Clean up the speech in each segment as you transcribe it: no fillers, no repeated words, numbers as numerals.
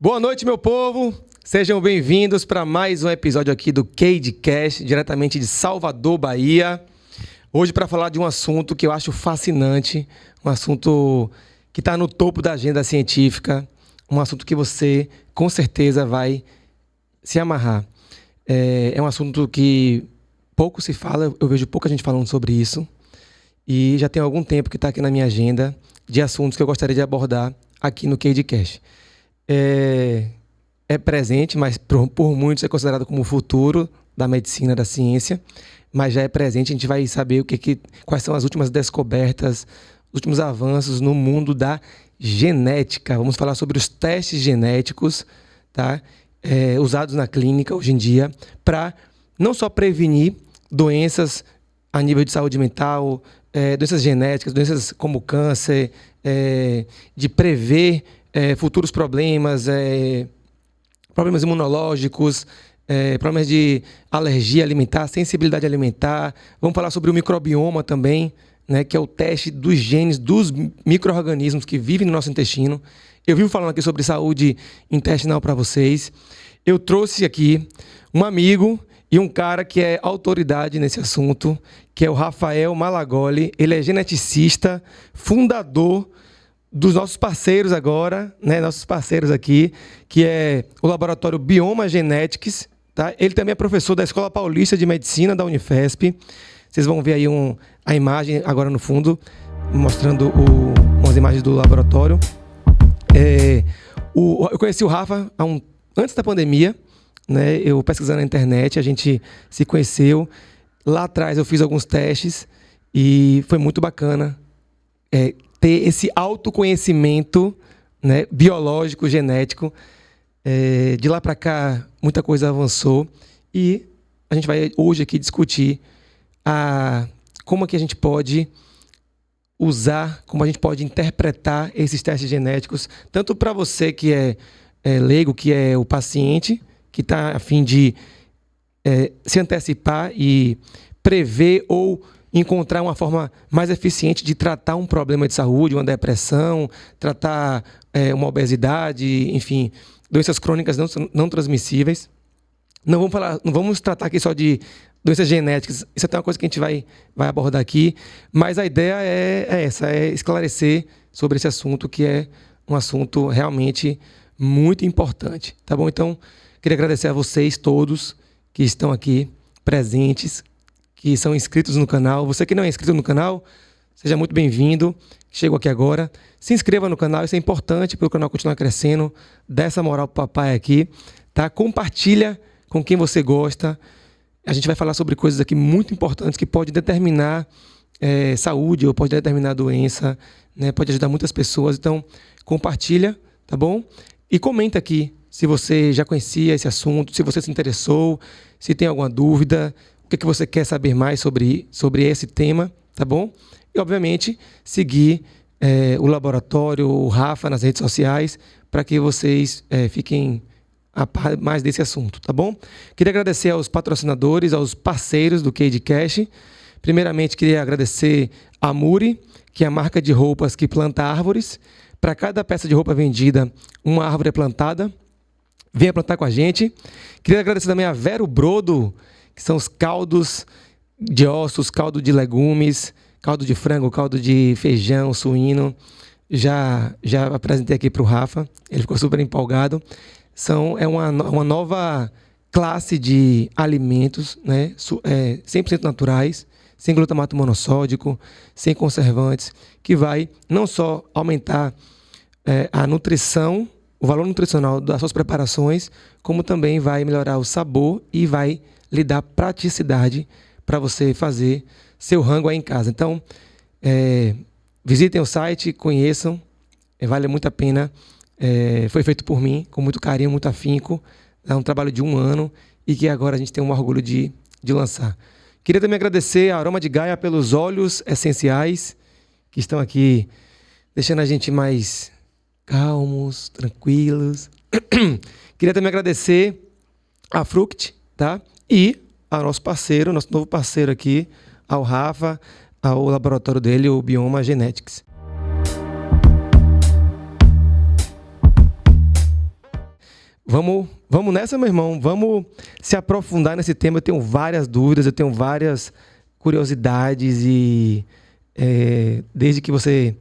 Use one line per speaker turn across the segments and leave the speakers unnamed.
Boa noite, meu povo! Sejam bem-vindos para mais um episódio aqui do CageCast, diretamente de Salvador, Bahia. Hoje para falar de um assunto que eu acho fascinante, um assunto que está no topo da agenda científica, um assunto que você, com certeza, vai se amarrar. É um assunto que pouco se fala, eu vejo pouca gente falando sobre isso, e já tem algum tempo que está aqui na minha agenda de assuntos que eu gostaria de abordar aqui no CageCast. É presente, mas por muitos é considerado como o futuro da medicina, da ciência, mas já é presente. A gente vai saber quais são as últimas descobertas, os últimos avanços no mundo da genética. Vamos falar sobre os testes genéticos, tá? Usados na clínica hoje em dia para não só prevenir doenças a nível de saúde mental, doenças genéticas, doenças como câncer, de prever futuros problemas, problemas imunológicos, problemas de alergia alimentar, sensibilidade alimentar. Vamos falar sobre o microbioma também, né, que é o teste dos genes dos micro-organismos que vivem no nosso intestino. Eu vivo falando aqui sobre saúde intestinal para vocês. Eu trouxe aqui um amigo e um cara que é autoridade nesse assunto, que é o Rafael Malagoli. Ele é geneticista, fundador dos nossos parceiros agora, né, nossos parceiros aqui, que é o Laboratório Bioma Genetics, tá? Ele também é professor da Escola Paulista de Medicina da Unifesp. Vocês vão ver aí a imagem agora no fundo, mostrando umas imagens do laboratório. Eu conheci o Rafa antes da pandemia, né? Eu pesquisando na internet, a gente se conheceu. Lá atrás eu fiz alguns testes e foi muito bacana ter esse autoconhecimento, né, biológico, genético. De lá para cá, muita coisa avançou e a gente vai hoje aqui discutir como que a gente pode usar, como a gente pode interpretar esses testes genéticos, tanto para você que é leigo, que é o paciente, que está a fim de se antecipar e prever ou encontrar uma forma mais eficiente de tratar um problema de saúde, uma depressão, tratar uma obesidade, enfim, doenças crônicas não transmissíveis. Não vamos tratar aqui só de doenças genéticas, isso é uma coisa que a gente vai abordar aqui, mas a ideia é esclarecer sobre esse assunto, que é um assunto realmente muito importante, tá bom? Então, queria agradecer a vocês todos que estão aqui presentes, que são inscritos no canal. Você que não é inscrito no canal, seja muito bem-vindo. Chegou aqui agora. Se inscreva no canal, isso é importante para o canal continuar crescendo. Dá essa moral pro papai aqui, tá? Compartilha com quem você gosta. A gente vai falar sobre coisas aqui muito importantes que podem determinar saúde ou pode determinar doença, né? Pode ajudar muitas pessoas. Então, compartilha, tá bom? E comenta aqui se você já conhecia esse assunto, se você se interessou, se tem alguma dúvida, o que você quer saber mais sobre esse tema, tá bom? E, obviamente, seguir o laboratório, o Rafa nas redes sociais, para que vocês fiquem a par mais desse assunto, tá bom? Queria agradecer aos patrocinadores, aos parceiros do CageCast. Primeiramente, queria agradecer a Muri, que é a marca de roupas que planta árvores. Para cada peça de roupa vendida, uma árvore é plantada. Venha plantar com a gente. Queria agradecer também a Vero Brodo, que são os caldos de ossos, caldo de legumes, caldo de frango, caldo de feijão, suíno. Já apresentei aqui para o Rafa, ele ficou super empolgado. É uma nova classe de alimentos, né? 100% naturais, sem glutamato monossódico, sem conservantes, que vai não só aumentar a nutrição, o valor nutricional das suas preparações, como também vai melhorar o sabor e vai lhe dar praticidade para você fazer seu rango aí em casa. Então, visitem o site, conheçam, vale muito a pena. Foi feito por mim, com muito carinho, muito afinco. É um trabalho de 1 ano e que agora a gente tem um orgulho de lançar. Queria também agradecer a Aroma de Gaia pelos óleos essenciais que estão aqui deixando a gente mais calmos, tranquilos. Queria também agradecer a Fruct, tá? E ao nosso parceiro, nosso novo parceiro aqui, ao Rafa, ao laboratório dele, o Bioma Genetics. Vamos nessa, meu irmão. Vamos se aprofundar nesse tema. Eu tenho várias dúvidas, eu tenho várias curiosidades e desde que você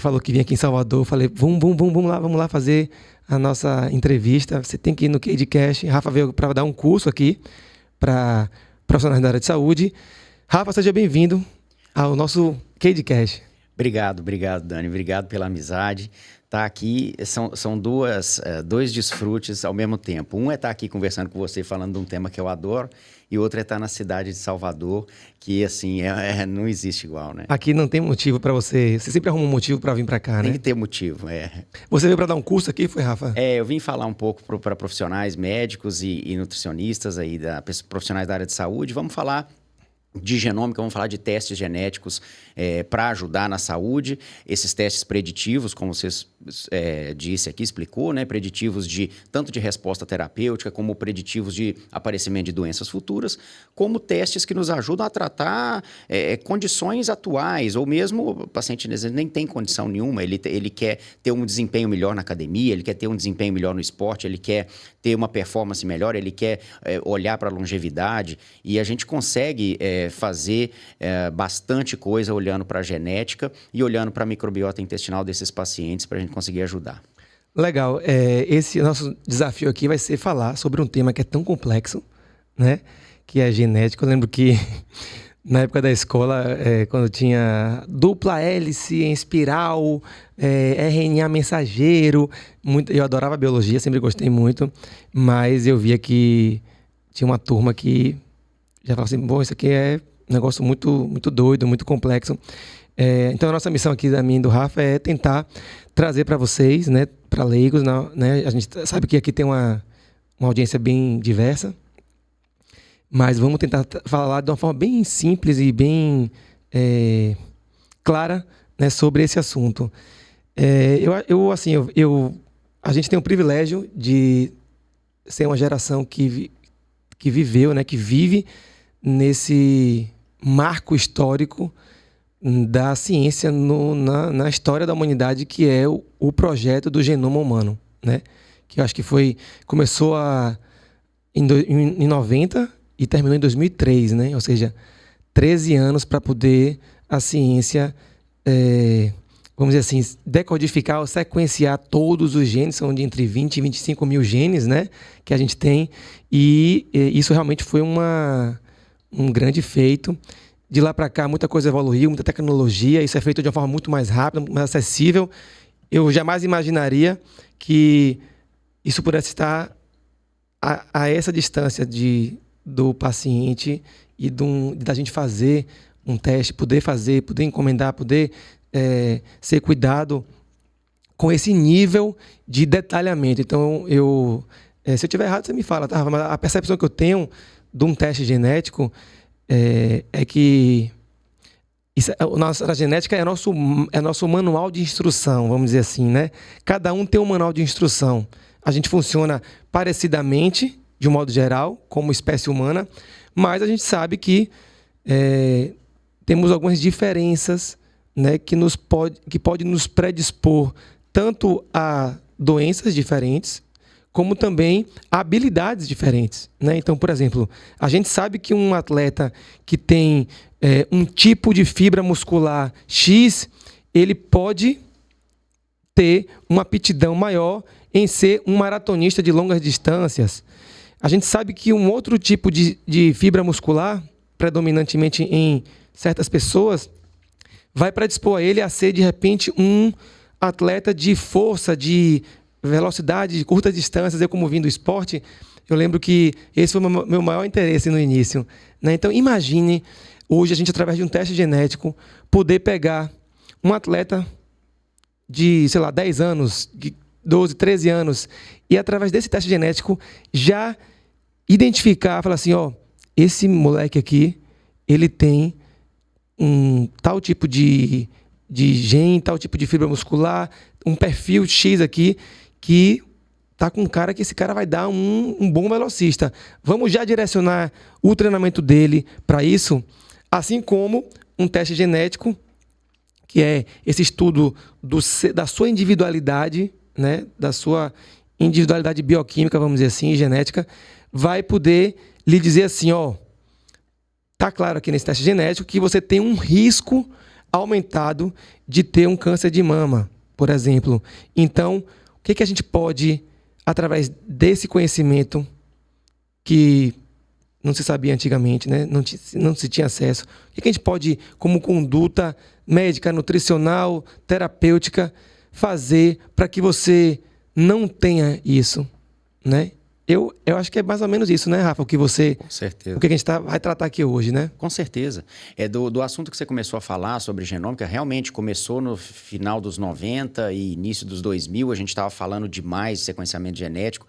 falou que vinha aqui em Salvador, eu falei, vamos lá fazer a nossa entrevista. Você tem que ir no CadeCast. Rafa veio para dar um curso aqui para profissionais da área de saúde. Rafa, seja bem-vindo ao nosso CadeCast.
Obrigado, Dani. Obrigado pela amizade. Tá aqui, são dois desfrutes ao mesmo tempo. Um é estar aqui conversando com você, falando de um tema que eu adoro, e outro é estar na cidade de Salvador, que, assim, não existe igual, né?
Aqui não tem motivo para você... Você sempre arruma um motivo para vir para cá, né?
Tem que ter motivo,
Você veio para dar um curso aqui, foi, Rafa?
Eu vim falar um pouco para profissionais médicos e nutricionistas, aí, profissionais da área de saúde. Vamos falar de genômica, vamos falar de testes genéticos para ajudar na saúde. Esses testes preditivos, como você disse aqui, explicou, né? Preditivos tanto de resposta terapêutica, como preditivos de aparecimento de doenças futuras, como testes que nos ajudam a tratar condições atuais, ou mesmo o paciente nem tem condição nenhuma, ele quer ter um desempenho melhor na academia, ele quer ter um desempenho melhor no esporte, ele quer ter uma performance melhor, ele quer olhar para a longevidade, e a gente consegue fazer bastante coisa olhando para a genética e olhando para a microbiota intestinal desses pacientes para a gente conseguir ajudar.
Legal. Esse nosso desafio aqui vai ser falar sobre um tema que é tão complexo, né? Que é genético. Eu lembro que na época da escola, quando tinha dupla hélice em espiral, RNA mensageiro, eu adorava biologia, sempre gostei muito, mas eu via que tinha uma turma que já falava assim, bom, isso aqui é um negócio muito, muito doido, muito complexo. Então, a nossa missão aqui, da minha e do Rafa, é tentar trazer para vocês, né, para leigos, né? A gente sabe que aqui tem uma audiência bem diversa, mas vamos tentar falar de uma forma bem simples e bem clara, né, sobre esse assunto. A gente tem o privilégio de ser uma geração que viveu, né, que vive nesse marco histórico da ciência na história da humanidade, que é o projeto do genoma humano, né? Que eu acho que começou em 90 e terminou em 2003, né? Ou seja, 13 anos para poder a ciência, vamos dizer assim, decodificar ou sequenciar todos os genes, são de entre 20 e 25 mil genes, né? Que a gente tem, e isso realmente foi um grande feito. De lá para cá, muita coisa evoluiu, muita tecnologia, isso é feito de uma forma muito mais rápida, mais acessível. Eu jamais imaginaria que isso pudesse estar a essa distância do paciente e da gente fazer um teste, poder encomendar, poder ser cuidado com esse nível de detalhamento. Então, se eu estiver errado, você me fala, tá? Mas a percepção que eu tenho de um teste genético é que a genética é nosso manual de instrução, vamos dizer assim, né? Cada um tem um manual de instrução. A gente funciona parecidamente, de um modo geral, como espécie humana, mas a gente sabe que temos algumas diferenças, né, que pode nos predispor tanto a doenças diferentes, como também habilidades diferentes, né? Então, por exemplo, a gente sabe que um atleta que tem um tipo de fibra muscular X, ele pode ter uma aptidão maior em ser um maratonista de longas distâncias. A gente sabe que um outro tipo de fibra muscular, predominantemente em certas pessoas, vai predispor a ele a ser, de repente, um atleta de força, de velocidade, de curtas distâncias. Eu, como vim do esporte, eu lembro que esse foi o meu maior interesse no início, né? Então, imagine hoje a gente, através de um teste genético, poder pegar um atleta de, 10 anos, de 12, 13 anos, e através desse teste genético já identificar, falar assim, esse moleque aqui, ele tem um tal tipo de gene, tal tipo de fibra muscular, um perfil X aqui, que tá com um cara que esse cara vai dar um bom velocista. Vamos já direcionar o treinamento dele para isso, assim como um teste genético, que é esse estudo da sua individualidade, né, da sua individualidade bioquímica, vamos dizer assim, genética, vai poder lhe dizer assim, ó, tá claro aqui nesse teste genético que você tem um risco aumentado de ter um câncer de mama, por exemplo. Então, o que a gente pode, através desse conhecimento que não se sabia antigamente, né? Não se tinha acesso, o que a gente pode, como conduta médica, nutricional, terapêutica, fazer para que você não tenha isso, né? Eu acho que é mais ou menos isso, né, Rafa? Com certeza. O que a gente vai tratar aqui hoje, né?
Com certeza. Do assunto que você começou a falar sobre genômica, realmente começou no final dos 90 e início dos 2000, a gente estava falando demais de sequenciamento genético.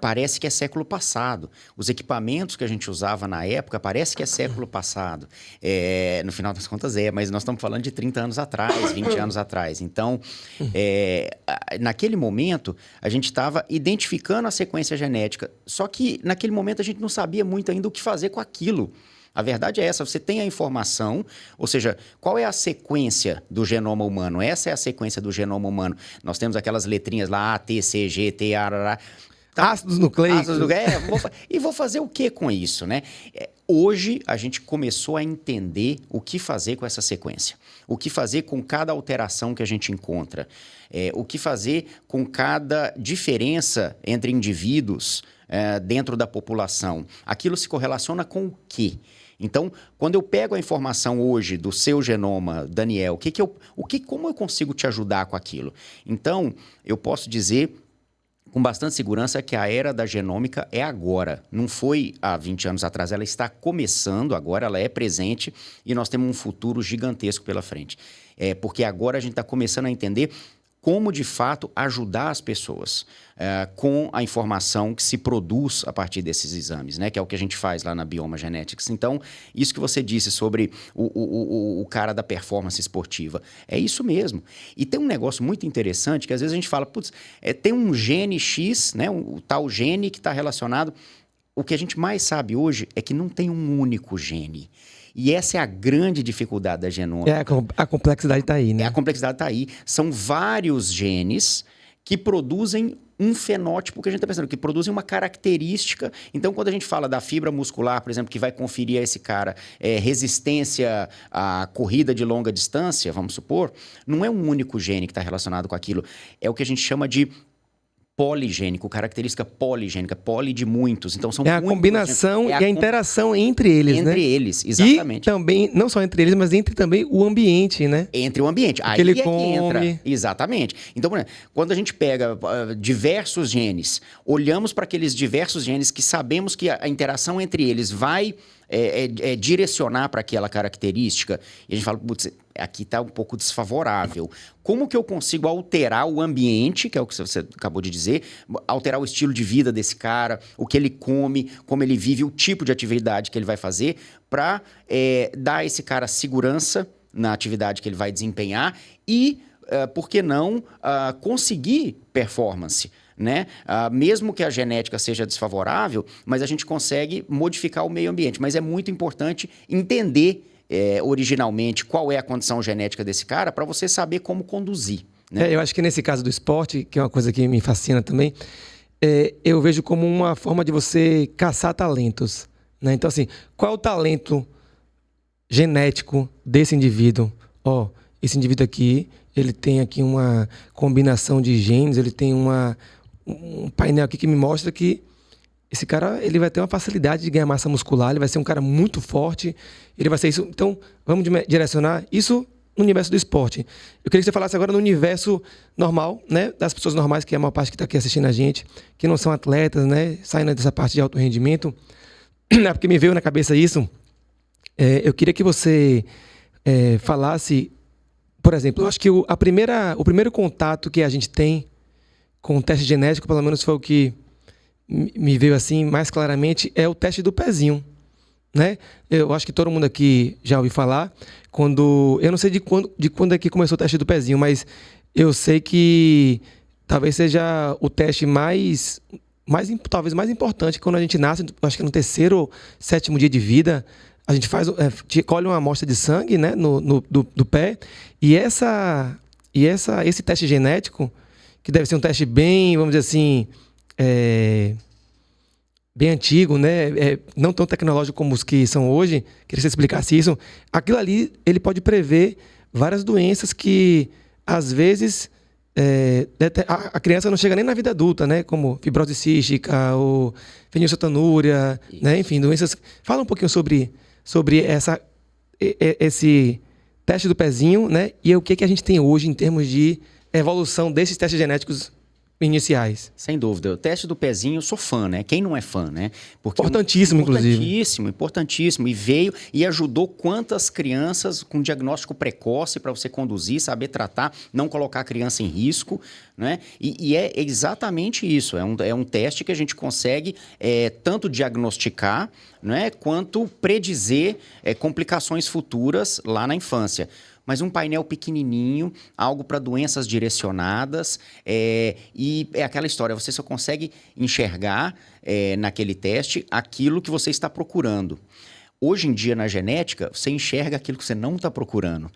Parece que é século passado. Os equipamentos que a gente usava na época, parece que é século passado. No final das contas mas nós estamos falando de 30 anos atrás, 20 anos atrás. Então, naquele momento, a gente estava identificando a sequência genética. Só que, naquele momento, a gente não sabia muito ainda o que fazer com aquilo. A verdade é essa, você tem a informação, ou seja, qual é a sequência do genoma humano? Essa é a sequência do genoma humano. Nós temos aquelas letrinhas lá, A, T, C, G, T, A, R,
ácidos nucleicos.
E vou fazer o que com isso, né? Hoje, a gente começou a entender o que fazer com essa sequência. O que fazer com cada alteração que a gente encontra. O que fazer com cada diferença entre indivíduos dentro da população. Aquilo se correlaciona com o quê? Então, quando eu pego a informação hoje do seu genoma, Daniel, como eu consigo te ajudar com aquilo? Então, eu posso dizer com bastante segurança que a era da genômica é agora. Não foi há 20 anos atrás, ela está começando agora, ela é presente e nós temos um futuro gigantesco pela frente. Porque agora a gente está começando a entender como, de fato, ajudar as pessoas com a informação que se produz a partir desses exames, né? Que é o que a gente faz lá na Bioma Genetics. Então, isso que você disse sobre o cara da performance esportiva, é isso mesmo. E tem um negócio muito interessante que às vezes a gente fala, putz, tem um gene X, né? O tal gene que está relacionado. O que a gente mais sabe hoje é que não tem um único gene. E essa é a grande dificuldade da genômica.
A complexidade está aí, né?
A complexidade está aí. São vários genes que produzem um fenótipo que a gente está pensando, que produzem uma característica. Então, quando a gente fala da fibra muscular, por exemplo, que vai conferir a esse cara resistência à corrida de longa distância, vamos supor, não é um único gene que está relacionado com aquilo. É o que a gente chama de poligênico, característica poligênica, poli de muitos. Então, são
a combinação e a interação entre eles, né?
Entre eles, exatamente.
E também, não só entre eles, mas entre também o ambiente, né?
Entre o ambiente.
Aí ele come.
Que entra. Exatamente. Então, por exemplo, quando a gente pega diversos genes, olhamos para aqueles diversos genes que sabemos que a interação entre eles vai direcionar para aquela característica, e a gente fala, putz, aqui está um pouco desfavorável. Como que eu consigo alterar o ambiente, que é o que você acabou de dizer, alterar o estilo de vida desse cara, o que ele come, como ele vive, o tipo de atividade que ele vai fazer, para dar a esse cara segurança na atividade que ele vai desempenhar e, por que não, conseguir performance, né? Mesmo que a genética seja desfavorável, mas a gente consegue modificar o meio ambiente. Mas é muito importante entender originalmente qual é a condição genética desse cara para você saber como conduzir, né?
Eu acho que nesse caso do esporte, que é uma coisa que me fascina também, eu vejo como uma forma de você caçar talentos, né? Então, assim, qual é o talento genético desse indivíduo? Esse indivíduo aqui, ele tem aqui uma combinação de genes, ele tem um painel aqui que me mostra que esse cara, ele vai ter uma facilidade de ganhar massa muscular, ele vai ser um cara muito forte, ele vai ser isso. Então, vamos direcionar isso no universo do esporte. Eu queria que você falasse agora no universo normal, né? Das pessoas normais, que é a maior parte que está aqui assistindo a gente, que não são atletas, né? Saindo dessa parte de alto rendimento. Porque me veio na cabeça isso. Eu queria que você falasse, por exemplo, eu acho que o primeiro contato que a gente tem com o teste genético, pelo menos foi o que me veio assim mais claramente, é o teste do pezinho, né? Eu acho que todo mundo aqui já ouviu falar. Eu não sei de quando é que começou o teste do pezinho, mas eu sei que talvez seja o teste talvez mais importante quando a gente nasce. Acho que no 3º ou 7º dia de vida, a gente colhe uma amostra de sangue, né, do pé, e esse teste genético, que deve ser um teste bem, vamos dizer assim, bem antigo, né? Não tão tecnológico como os que são hoje. Queria que você explicasse isso. Aquilo ali, ele pode prever várias doenças que, às vezes, a criança não chega nem na vida adulta, né? Como fibrose cística ou fenilcetonúria, né? Enfim, doenças... Fala um pouquinho sobre esse teste do pezinho, né? E o que a gente tem hoje em termos de evolução desses testes genéticos iniciais.
Sem dúvida. O teste do pezinho, eu sou fã, né? Quem não é fã, né? Porque
importantíssimo, inclusive.
Importantíssimo. E veio e ajudou quantas crianças com diagnóstico precoce para você conduzir, saber tratar, não colocar a criança em risco, né? E é exatamente isso. É um teste que a gente consegue tanto diagnosticar, né, quanto predizer complicações futuras lá na infância. Mas um painel pequenininho, algo para doenças direcionadas, e é aquela história, você só consegue enxergar naquele teste aquilo que você está procurando. Hoje em dia, na genética, você enxerga aquilo que você não está procurando.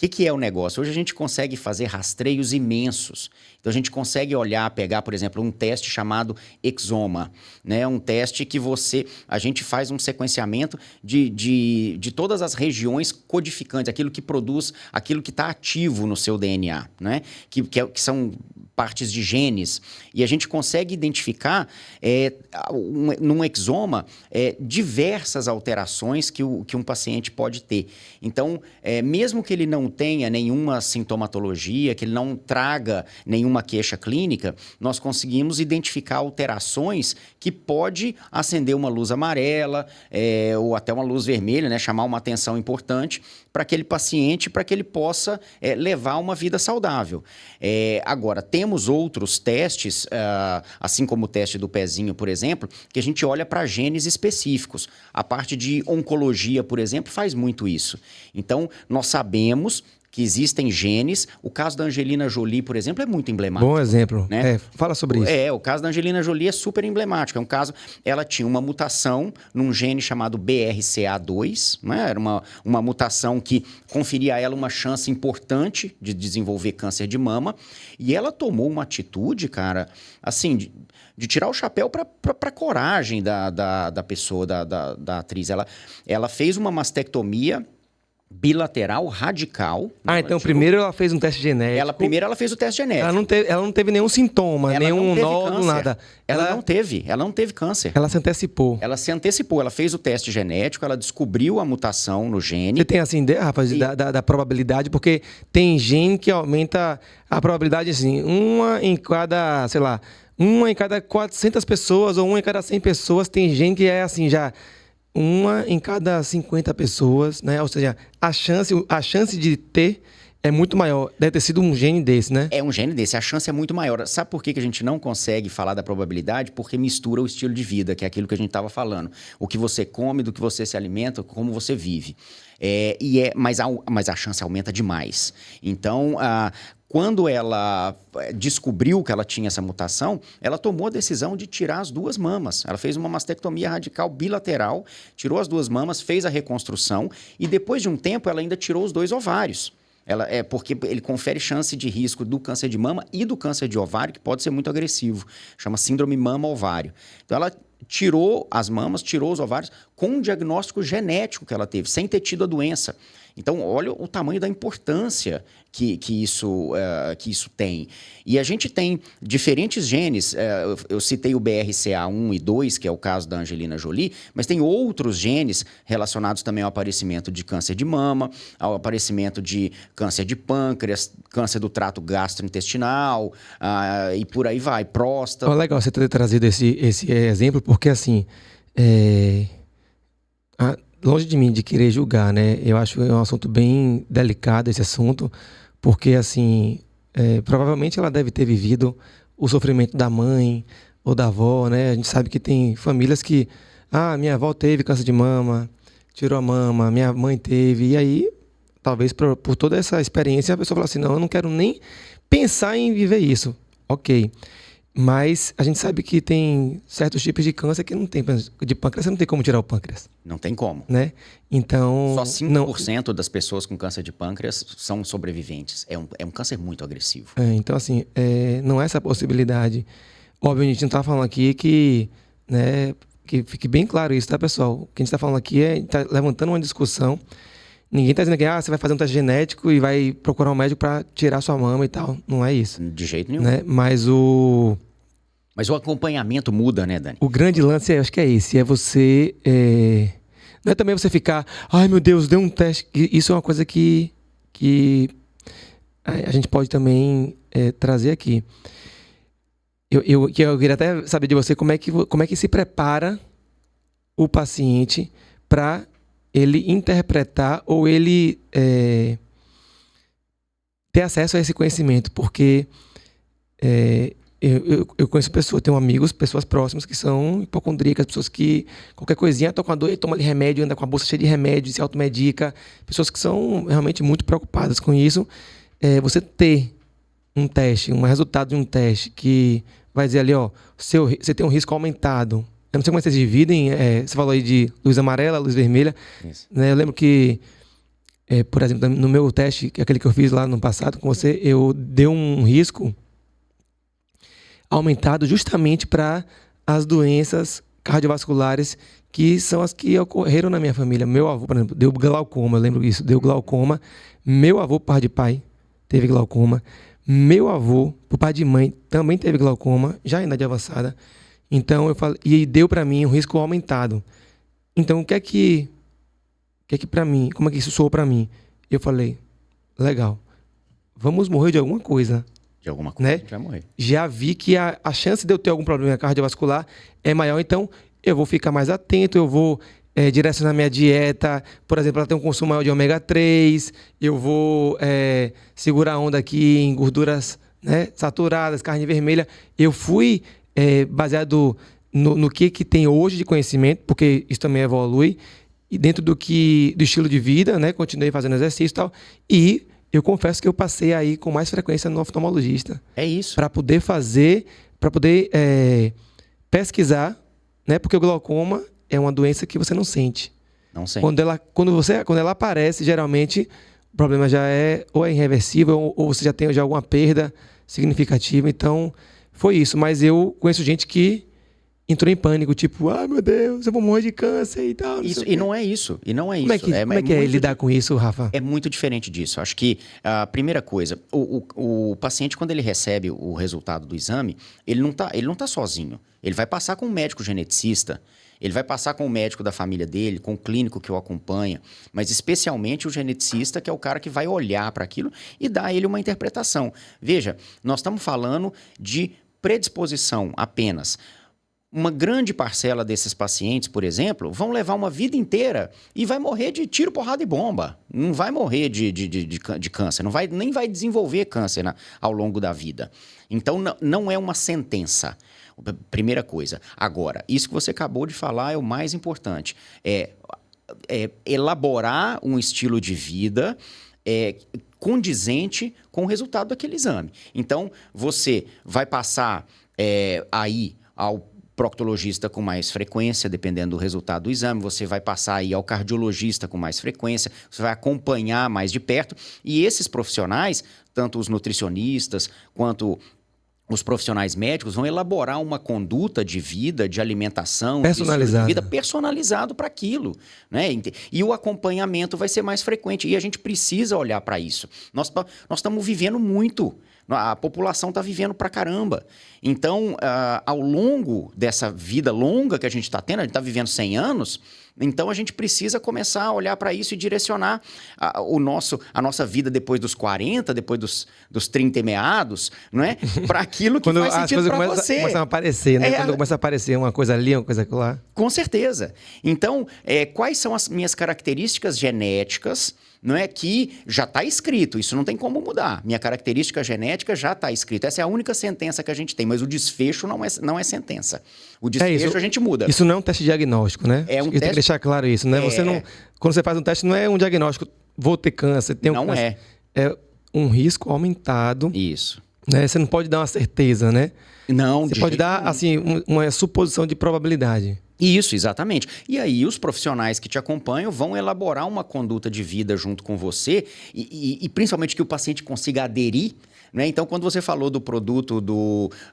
O que é o negócio? Hoje a gente consegue fazer rastreios imensos. Então a gente consegue olhar, pegar, por exemplo, um teste chamado exoma, né? Um teste que a gente faz um sequenciamento de todas as regiões codificantes, aquilo que produz, aquilo que está ativo no seu DNA, né? Que são partes de genes. E a gente consegue identificar num exoma diversas alterações que um paciente pode ter. Então, mesmo que ele não tenha nenhuma sintomatologia, que ele não traga nenhuma queixa clínica, nós conseguimos identificar alterações que pode acender uma luz amarela ou até uma luz vermelha, né? Chamar uma atenção importante para aquele paciente, para que ele possa levar uma vida saudável. Agora, temos outros testes, assim como o teste do pezinho, por exemplo, que a gente olha para genes específicos. A parte de oncologia, por exemplo, faz muito isso. Então, nós sabemos que existem genes. O caso da Angelina Jolie, por exemplo, é muito emblemático.
Bom exemplo.
Né?
Fala sobre isso.
O caso da Angelina Jolie é super emblemático. É um caso, ela tinha uma mutação num gene chamado BRCA2, né? Era uma mutação que conferia a ela uma chance importante de desenvolver câncer de mama. E ela tomou uma atitude, cara, assim, de tirar o chapéu para a coragem da pessoa, da atriz. Ela fez uma mastectomia bilateral radical.
Então primeiro ela fez um teste genético.
Primeiro ela fez o teste genético.
Ela não teve nenhum sintoma, nenhum nódulo, nada.
Ela não teve câncer.
Ela se antecipou.
Ela fez o teste genético, ela descobriu a mutação no gene.
Você tem assim, rapaz, da probabilidade, porque tem gene que aumenta a probabilidade assim, uma em cada 400 pessoas ou uma em cada 100 pessoas, tem gene que é assim já... Uma em cada 50 pessoas, né? Ou seja, a chance de ter é muito maior. Deve ter sido um gene desse, né?
É um gene desse. A chance é muito maior. Sabe por que a gente não consegue falar da probabilidade? Porque mistura o estilo de vida, que é aquilo que a gente estava falando. O que você come, do que você se alimenta, como você vive. Mas a chance aumenta demais. Então, quando ela descobriu que ela tinha essa mutação, ela tomou a decisão de tirar as duas mamas. Ela fez uma mastectomia radical bilateral, tirou as duas mamas, fez a reconstrução e depois de um tempo ela ainda tirou os 2 ovários. Porque ele confere chance de risco do câncer de mama e do câncer de ovário, que pode ser muito agressivo. Chama síndrome mama-ovário. Então, ela tirou as mamas, tirou os ovários com um diagnóstico genético que ela teve, sem ter tido a doença. Então, olha o tamanho da importância que isso tem. E a gente tem diferentes genes. Eu citei o BRCA1 e 2, que é o caso da Angelina Jolie, mas tem outros genes relacionados também ao aparecimento de câncer de mama, ao aparecimento de câncer de pâncreas, câncer do trato gastrointestinal, e por aí vai, próstata.
Legal você ter trazido esse exemplo, porque assim... longe de mim de querer julgar, né? Eu acho que é um assunto bem delicado esse assunto, porque assim, provavelmente ela deve ter vivido o sofrimento da mãe ou da avó, né? A gente sabe que tem famílias que, minha avó teve câncer de mama, tirou a mama, minha mãe teve, e aí, talvez por toda essa experiência, a pessoa fala assim, não, eu não quero nem pensar em viver isso. Ok. Mas a gente sabe que tem certos tipos de câncer que não tem. De pâncreas, você não tem como tirar o pâncreas.
Não tem como.
Né? Então...
Só 5% das pessoas com câncer de pâncreas são sobreviventes. É um câncer muito agressivo.
Então, assim, não é essa possibilidade. Óbvio, a gente não está falando aqui que... Né, que fique bem claro isso, tá, pessoal? O que a gente está falando aqui é... tá levantando uma discussão. Ninguém está dizendo que você vai fazer um teste genético e vai procurar um médico para tirar sua mama e tal. Não é isso.
De jeito nenhum.
Né? Mas o
acompanhamento muda, né, Dani?
O grande lance, acho que é esse. É você... Não é também você ficar... Ai, meu Deus, deu um teste. Isso é uma coisa que a gente pode também trazer aqui. Eu queria até saber de você como é que se prepara o paciente para ele interpretar ou ele ter acesso a esse conhecimento. Porque eu conheço pessoas, tenho amigos, pessoas próximas que são hipocondríacas, pessoas que qualquer coisinha, tô com a dor, toma ali remédio, anda com a bolsa cheia de remédio, se automedica. Pessoas que são realmente muito preocupadas com isso. Você ter um teste, um resultado de um teste que vai dizer ali, ó, você tem um risco aumentado. Eu não sei como vocês dividem, você falou aí de luz amarela, luz vermelha. Né? Eu lembro que, por exemplo, no meu teste, aquele que eu fiz lá no passado com você, eu dei um risco aumentado justamente para as doenças cardiovasculares que são as que ocorreram na minha família. Meu avô, por exemplo, deu glaucoma, eu lembro disso, deu glaucoma. Meu avô, por parte de pai, teve glaucoma. Meu avô, por parte de mãe, também teve glaucoma, já em idade avançada. Então, eu falei, e deu para mim um risco aumentado. Então, o que é que para mim, como é que isso soou para mim? Eu falei, legal, vamos morrer de alguma coisa.
De alguma coisa,
né?
A gente vai morrer.
Já vi que a chance de eu ter algum problema cardiovascular é maior, então eu vou ficar mais atento, eu vou direcionar minha dieta, por exemplo, ela tem um consumo maior de ômega 3, eu vou segurar a onda aqui em gorduras, né, saturadas, carne vermelha. Eu fui baseado no que tem hoje de conhecimento, porque isso também evolui, e dentro do estilo de vida, né, continuei fazendo exercício e tal, e eu confesso que eu passei aí com mais frequência no oftalmologista.
É isso.
Para poder pesquisar, né? Porque o glaucoma é uma doença que você não sente.
Não sente.
Quando ela aparece, geralmente o problema já ou é irreversível ou você já tem alguma perda significativa. Então, foi isso. Mas eu conheço gente que entrou em pânico, tipo, meu Deus, eu vou morrer de câncer e tal.
Não é isso. Como
é que é lidar com isso, Rafa?
É muito diferente disso. Acho que a primeira coisa, o paciente, quando ele recebe o resultado do exame, ele não tá sozinho. Ele vai passar com um médico geneticista, ele vai passar com o médico da família dele, com o clínico que o acompanha, mas especialmente o geneticista, que é o cara que vai olhar para aquilo e dar a ele uma interpretação. Veja, nós estamos falando de predisposição apenas. Uma grande parcela desses pacientes, por exemplo, vão levar uma vida inteira e vai morrer de tiro, porrada e bomba. Não vai morrer de câncer, nem vai desenvolver câncer ao longo da vida. Então, não é uma sentença. Primeira coisa. Agora, isso que você acabou de falar é o mais importante. Elaborar um estilo de vida condizente com o resultado daquele exame. Então, você vai passar aí ao proctologista com mais frequência, dependendo do resultado do exame, você vai passar aí ao cardiologista com mais frequência, você vai acompanhar mais de perto, e esses profissionais, tanto os nutricionistas quanto os profissionais médicos, vão elaborar uma conduta de vida, de alimentação,
personalizada,
de vida personalizado para aquilo, né? E o acompanhamento vai ser mais frequente, e a gente precisa olhar para isso. Nós estamos vivendo muito. A população está vivendo pra caramba. Então, ao longo dessa vida longa que a gente está tendo, a gente está vivendo 100 anos, então a gente precisa começar a olhar para isso e direcionar a nossa vida depois dos 40, depois dos 30 e meados, não é? Para aquilo que faz sentido para você.
Começam a aparecer, né? Quando começa a aparecer uma coisa ali, uma coisa lá.
Com certeza. Então, quais são as minhas características genéticas, não é, que já está escrito, isso não tem como mudar. Minha característica genética já está escrita. Essa é a única sentença que a gente tem, mas o desfecho não é sentença. O desfecho a gente muda.
Isso não é um teste diagnóstico, né?
É um
teste... Tem que deixar claro isso, né? Você não, quando você faz um teste, não é um diagnóstico, vou ter câncer, tenho câncer.
É
um risco aumentado.
Isso.
né? Você não pode dar uma certeza, né?
Não,
Você
de
pode
jeito
dar,
nenhum.
assim, uma suposição de probabilidade.
Isso, exatamente. E aí os profissionais que te acompanham vão elaborar uma conduta de vida junto com você e principalmente que o paciente consiga aderir, né? Então, quando você falou do produto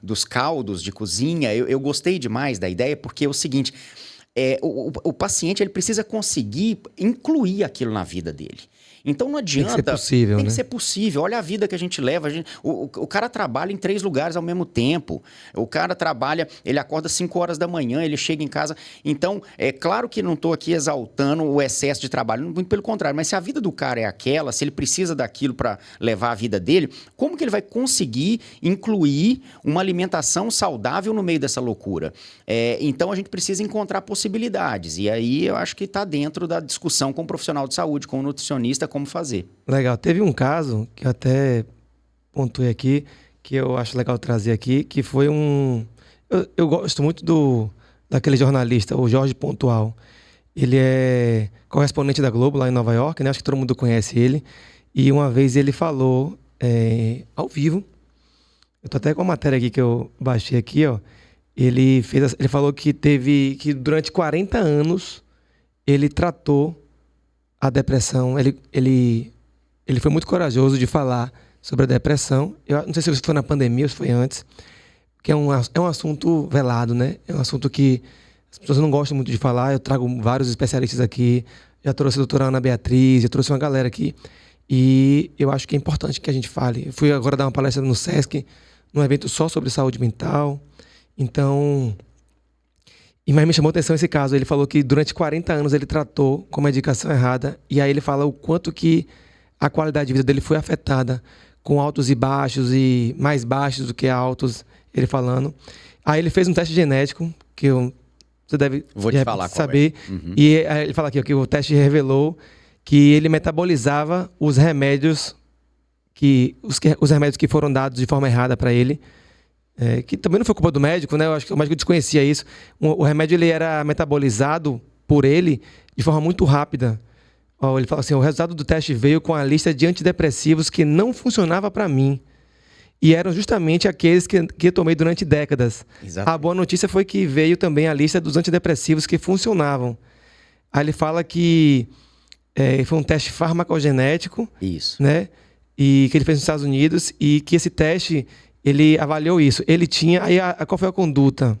dos caldos de cozinha, eu gostei demais da ideia porque é o seguinte, o paciente ele precisa conseguir incluir aquilo na vida dele. Então não
Tem que ser
adianta.
possível,
Tem que
né?
ser possível. Olha a vida que a gente leva. O cara trabalha em 3 lugares ao mesmo tempo. O cara trabalha, ele acorda 5 horas da manhã, ele chega em casa. Então, é claro que não estou aqui exaltando o excesso de trabalho, muito pelo contrário. Mas se a vida do cara é aquela, se ele precisa daquilo para levar a vida dele, como que ele vai conseguir incluir uma alimentação saudável no meio dessa loucura? Então, a gente precisa encontrar possibilidades. E aí, eu acho que está dentro da discussão com o profissional de saúde, com o nutricionista, como fazer.
Legal. Teve um caso que eu até pontuei aqui, que eu acho legal trazer aqui, que foi um... Eu gosto muito daquele jornalista, o Jorge Pontual. Ele é correspondente da Globo lá em Nova York, né? Acho que todo mundo conhece ele. E uma vez ele falou ao vivo, eu tô até com a matéria aqui que eu baixei aqui, ó. Ele falou que durante 40 anos ele tratou a depressão. Ele foi muito corajoso de falar sobre a depressão. Eu não sei se foi na pandemia ou se foi antes, que é um assunto velado, né? É um assunto que as pessoas não gostam muito de falar. Eu trago vários especialistas aqui. Já trouxe a doutora Ana Beatriz, eu trouxe uma galera aqui. E eu acho que é importante que a gente fale. Eu fui agora dar uma palestra no Sesc, num evento só sobre saúde mental. Então... Mas me chamou a atenção esse caso. Ele falou que durante 40 anos ele tratou com medicação errada. E aí ele fala o quanto que a qualidade de vida dele foi afetada, com altos e baixos, e mais baixos do que altos, ele falando. Aí ele fez um teste genético, que você deve
Vou te falar
saber.
qual é. Uhum.
E aí ele fala aqui, ó, que o teste revelou que ele metabolizava os remédios os remédios que foram dados de forma errada para ele. Que também não foi culpa do médico, né? Eu acho que o médico desconhecia isso. O remédio ele era metabolizado por ele de forma muito rápida. Ele fala assim, o resultado do teste veio com a lista de antidepressivos que não funcionava para mim. E eram justamente aqueles que eu tomei durante décadas.
Exatamente.
A boa notícia foi que veio também a lista dos antidepressivos que funcionavam. Aí ele fala que foi um teste farmacogenético.
Isso.
Né? E que ele fez nos Estados Unidos, e que esse teste... Ele avaliou isso. Ele tinha... Aí, qual foi a conduta?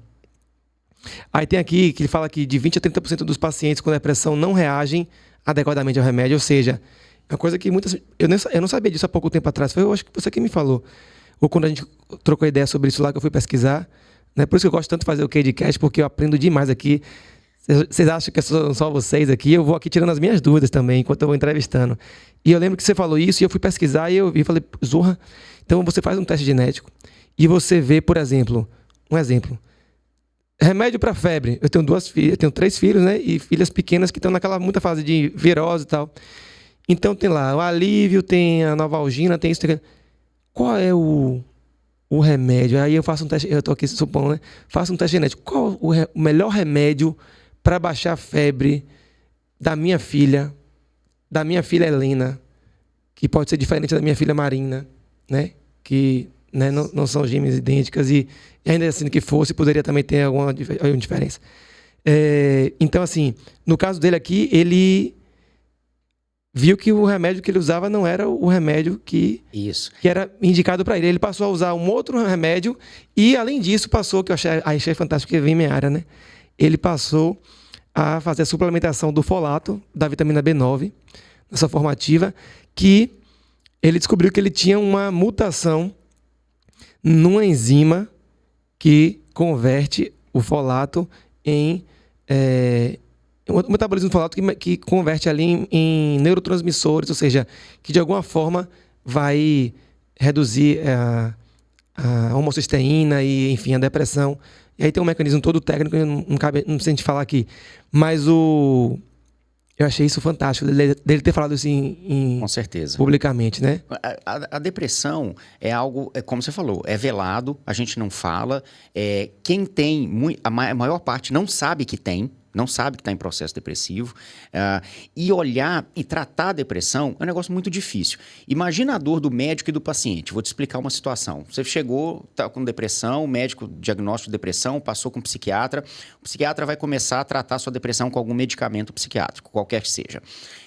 Aí tem aqui que ele fala que de 20% a 30% dos pacientes com depressão não reagem adequadamente ao remédio. Ou seja, é uma coisa que muitas... Eu não sabia disso há pouco tempo atrás. Foi, eu acho que você que me falou. Ou quando a gente trocou ideia sobre isso lá, que eu fui pesquisar. Né? Por isso que eu gosto tanto de fazer o KDcast, porque eu aprendo demais aqui. Vocês acham que são só vocês aqui? Eu vou aqui tirando as minhas dúvidas também, enquanto eu vou entrevistando. E eu lembro que você falou isso, e eu fui pesquisar, e eu falei, Zorra... Então você faz um teste genético e você vê, por exemplo, remédio para febre. Eu tenho 2 filhas, eu tenho 3 filhos, né? E filhas pequenas que estão naquela muita fase de virose e tal. Então tem lá o alívio, tem a novalgina, tem isso, tem aquilo. Qual é o remédio? Aí eu faço um teste, eu estou aqui supondo, né? Faço um teste genético. Qual o melhor remédio para baixar a febre da minha filha Helena, que pode ser diferente da minha filha Marina, né? Que, né, não são gêmeas idênticas, e ainda assim que fosse, poderia também ter alguma diferença. Então, assim, no caso dele aqui, ele viu que o remédio que ele usava não era o remédio que era indicado para ele. Ele passou a usar um outro remédio e, além disso, que eu achei fantástico, que vem minha área, né? Ele passou a fazer a suplementação do folato, da vitamina B9, nessa formativa, que ele descobriu que ele tinha uma mutação numa enzima que converte o folato em... o metabolismo do folato que converte ali em neurotransmissores, ou seja, que de alguma forma vai reduzir a homocisteína e, enfim, a depressão. E aí tem um mecanismo todo técnico, não precisa a gente falar aqui. Mas eu achei isso fantástico, dele ter falado isso
com certeza,
publicamente, né?
A depressão é algo, como você falou, é velado, a gente não fala. Quem tem, a maior parte não sabe que tem, não sabe que está em processo depressivo. E olhar e tratar a depressão é um negócio muito difícil. Imagina a dor do médico e do paciente. Vou te explicar uma situação. Você chegou, está com depressão, o médico diagnóstico de depressão, passou com um psiquiatra. O psiquiatra vai começar a tratar a sua depressão com algum medicamento psiquiátrico, qualquer que seja.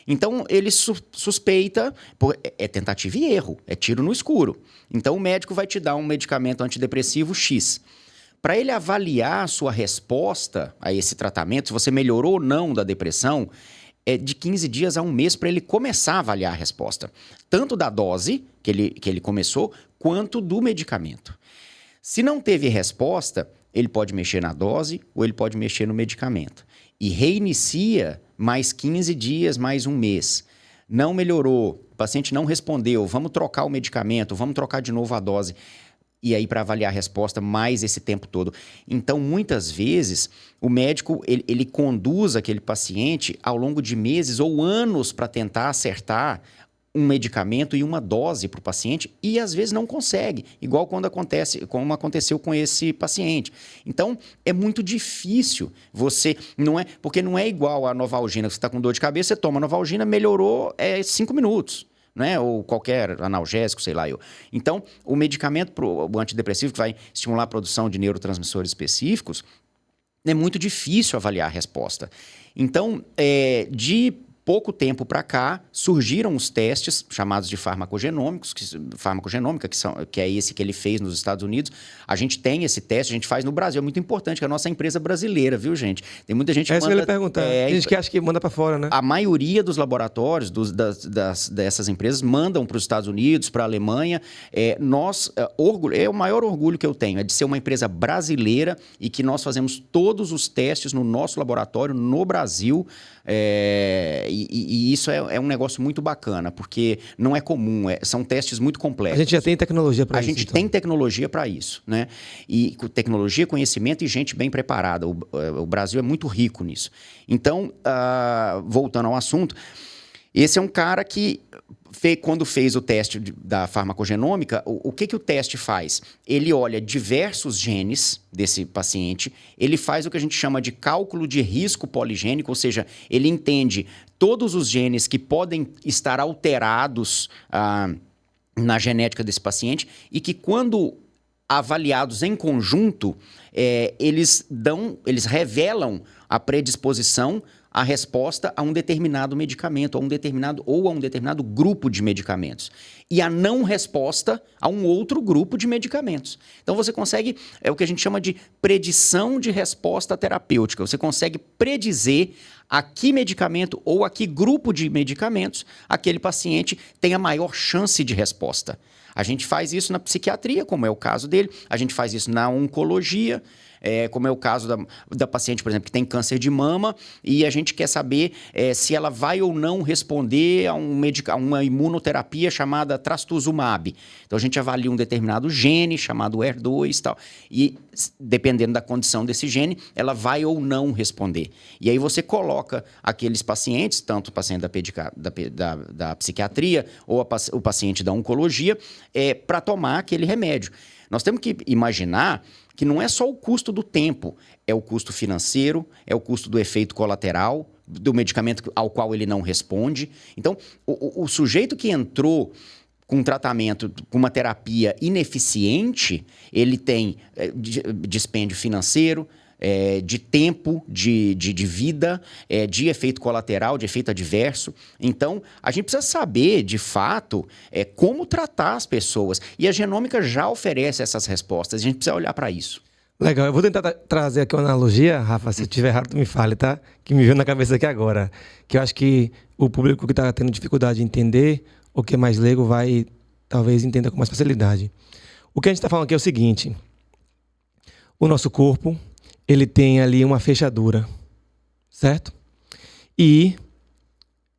Então, ele suspeita, é tentativa e erro, é tiro no escuro. Então, o médico vai te dar um medicamento antidepressivo X. Para ele avaliar a sua resposta a esse tratamento, se você melhorou ou não da depressão, é de 15 dias a um mês para ele começar a avaliar a resposta. Tanto da dose que ele começou, quanto do medicamento. Se não teve resposta, ele pode mexer na dose ou ele pode mexer no medicamento. E reinicia mais 15 dias, mais um mês. Não melhorou, o paciente não respondeu, vamos trocar o medicamento, vamos trocar de novo a dose. E aí, para avaliar a resposta, mais esse tempo todo. Então, muitas vezes, o médico ele conduz aquele paciente ao longo de meses ou anos para tentar acertar um medicamento e uma dose para o paciente e, às vezes, não consegue. Igual como aconteceu com esse paciente. Então, é muito difícil você... porque não é igual a Novalgina. Você está com dor de cabeça, você toma Novalgina, melhorou 5 minutos. Né? Ou qualquer analgésico, sei lá eu. Então, o medicamento o antidepressivo, que vai estimular a produção de neurotransmissores específicos, é muito difícil avaliar a resposta. Então, de pouco tempo para cá, surgiram os testes chamados de farmacogenômicos, que é esse que ele fez nos Estados Unidos. A gente tem esse teste, a gente faz no Brasil. É muito importante, que é a nossa empresa brasileira, viu, gente? Tem muita gente que
manda... Essa eu ia perguntar. Tem gente que acha que manda para fora, né?
A maioria dos laboratórios dessas empresas mandam para os Estados Unidos, para a Alemanha. O maior orgulho que eu tenho é de ser uma empresa brasileira e que nós fazemos todos os testes no nosso laboratório, no Brasil. E isso é um negócio muito bacana, porque não é comum, são testes muito complexos.
A gente já tem tecnologia para isso.
A gente tem tecnologia para isso, né? E tecnologia, conhecimento e gente bem preparada. O Brasil é muito rico nisso. Então, voltando ao assunto, esse é um cara que, quando fez o teste da farmacogenômica, o que o teste faz? Ele olha diversos genes desse paciente, ele faz o que a gente chama de cálculo de risco poligênico, ou seja, ele entende todos os genes que podem estar alterados na genética desse paciente e que, quando avaliados em conjunto, eles revelam a predisposição, a resposta a um determinado medicamento, a um determinado grupo de medicamentos. E a não resposta a um outro grupo de medicamentos. Então, você consegue, é o que a gente chama de predição de resposta terapêutica. Você consegue predizer a que medicamento ou a que grupo de medicamentos aquele paciente tem a maior chance de resposta. A gente faz isso na psiquiatria, como é o caso dele. A gente faz isso na oncologia, como é o caso da paciente, por exemplo, que tem câncer de mama, e a gente quer saber se ela vai ou não responder a uma imunoterapia chamada trastuzumab. Então, a gente avalia um determinado gene, chamado ER2 e tal, e dependendo da condição desse gene, ela vai ou não responder. E aí você coloca aqueles pacientes, tanto o paciente da psiquiatria ou o paciente da oncologia, para tomar aquele remédio. Nós temos que imaginar que não é só o custo do tempo, é o custo financeiro, é o custo do efeito colateral, do medicamento ao qual ele não responde. Então, o sujeito que entrou com um tratamento, com uma terapia ineficiente, ele tem dispêndio financeiro, de tempo, de vida, de efeito colateral, de efeito adverso. Então, a gente precisa saber, de fato, como tratar as pessoas. E a genômica já oferece essas respostas. A gente precisa olhar para isso.
Legal. Eu vou tentar trazer aqui uma analogia, Rafa. Se eu estiver errado, tu me fale, tá? Que me veio na cabeça aqui agora. Que eu acho que o público que está tendo dificuldade de entender, ou que é mais leigo, vai, talvez, entenda com mais facilidade. O que a gente está falando aqui é o seguinte. O nosso corpo, ele tem ali uma fechadura, certo? E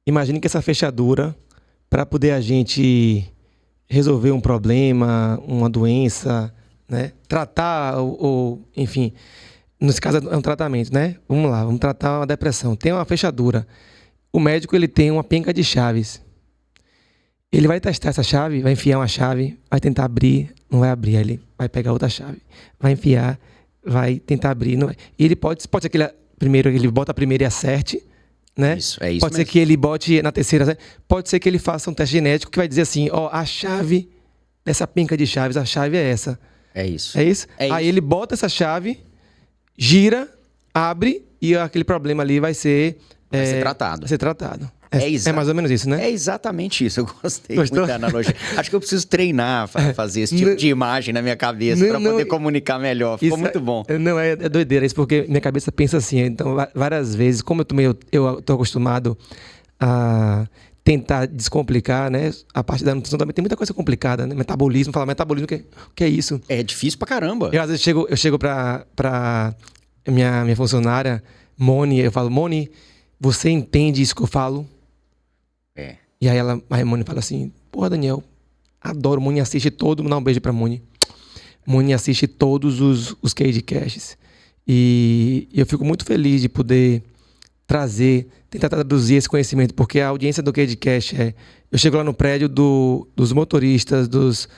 imagine que essa fechadura, para poder a gente resolver um problema, uma doença, né? Tratar, ou enfim, nesse caso é um tratamento, né? Vamos lá, vamos tratar uma depressão. Tem uma fechadura. O médico, ele tem uma penca de chaves. Ele vai testar essa chave, vai enfiar uma chave, vai tentar abrir, não vai abrir, aí ele vai pegar outra chave, vai enfiar, vai tentar abrir. Não vai. E ele pode ser aquele primeiro ele bota a primeira e acerte, né?
Isso, é isso
Pode ser
mesmo.
que ele bote na terceira, pode ser que ele faça um teste genético que vai dizer assim, ó, a chave dessa penca de chaves, a chave é essa.
É isso.
É isso?
É
Aí
isso.
ele bota essa chave, gira, abre e aquele problema ali vai ser...
Vai ser tratado.
Vai ser tratado.
É
É mais ou menos isso, né?
É exatamente isso. Eu gostei
Gostou?
muito da analogia. Acho que eu preciso treinar para fazer esse tipo de imagem na minha cabeça para poder comunicar melhor. Ficou muito bom.
Não, é doideira isso, porque minha cabeça pensa assim. Então, várias vezes, como eu tô acostumado a tentar descomplicar, né? A parte da nutrição também tem muita coisa complicada, né? Metabolismo, falar metabolismo, o que é isso?
É difícil pra caramba.
Eu, às vezes, eu chego pra minha funcionária, Moni, eu falo, Moni, você entende isso que eu falo?
É.
E aí a Moni fala assim, porra, Daniel, adoro, Moni assiste todo, dá um beijo pra Moni. Moni assiste todos os CageCasts. E eu fico muito feliz de poder tentar traduzir esse conhecimento, porque a audiência do CageCast eu chego lá no prédio dos motoristas, dos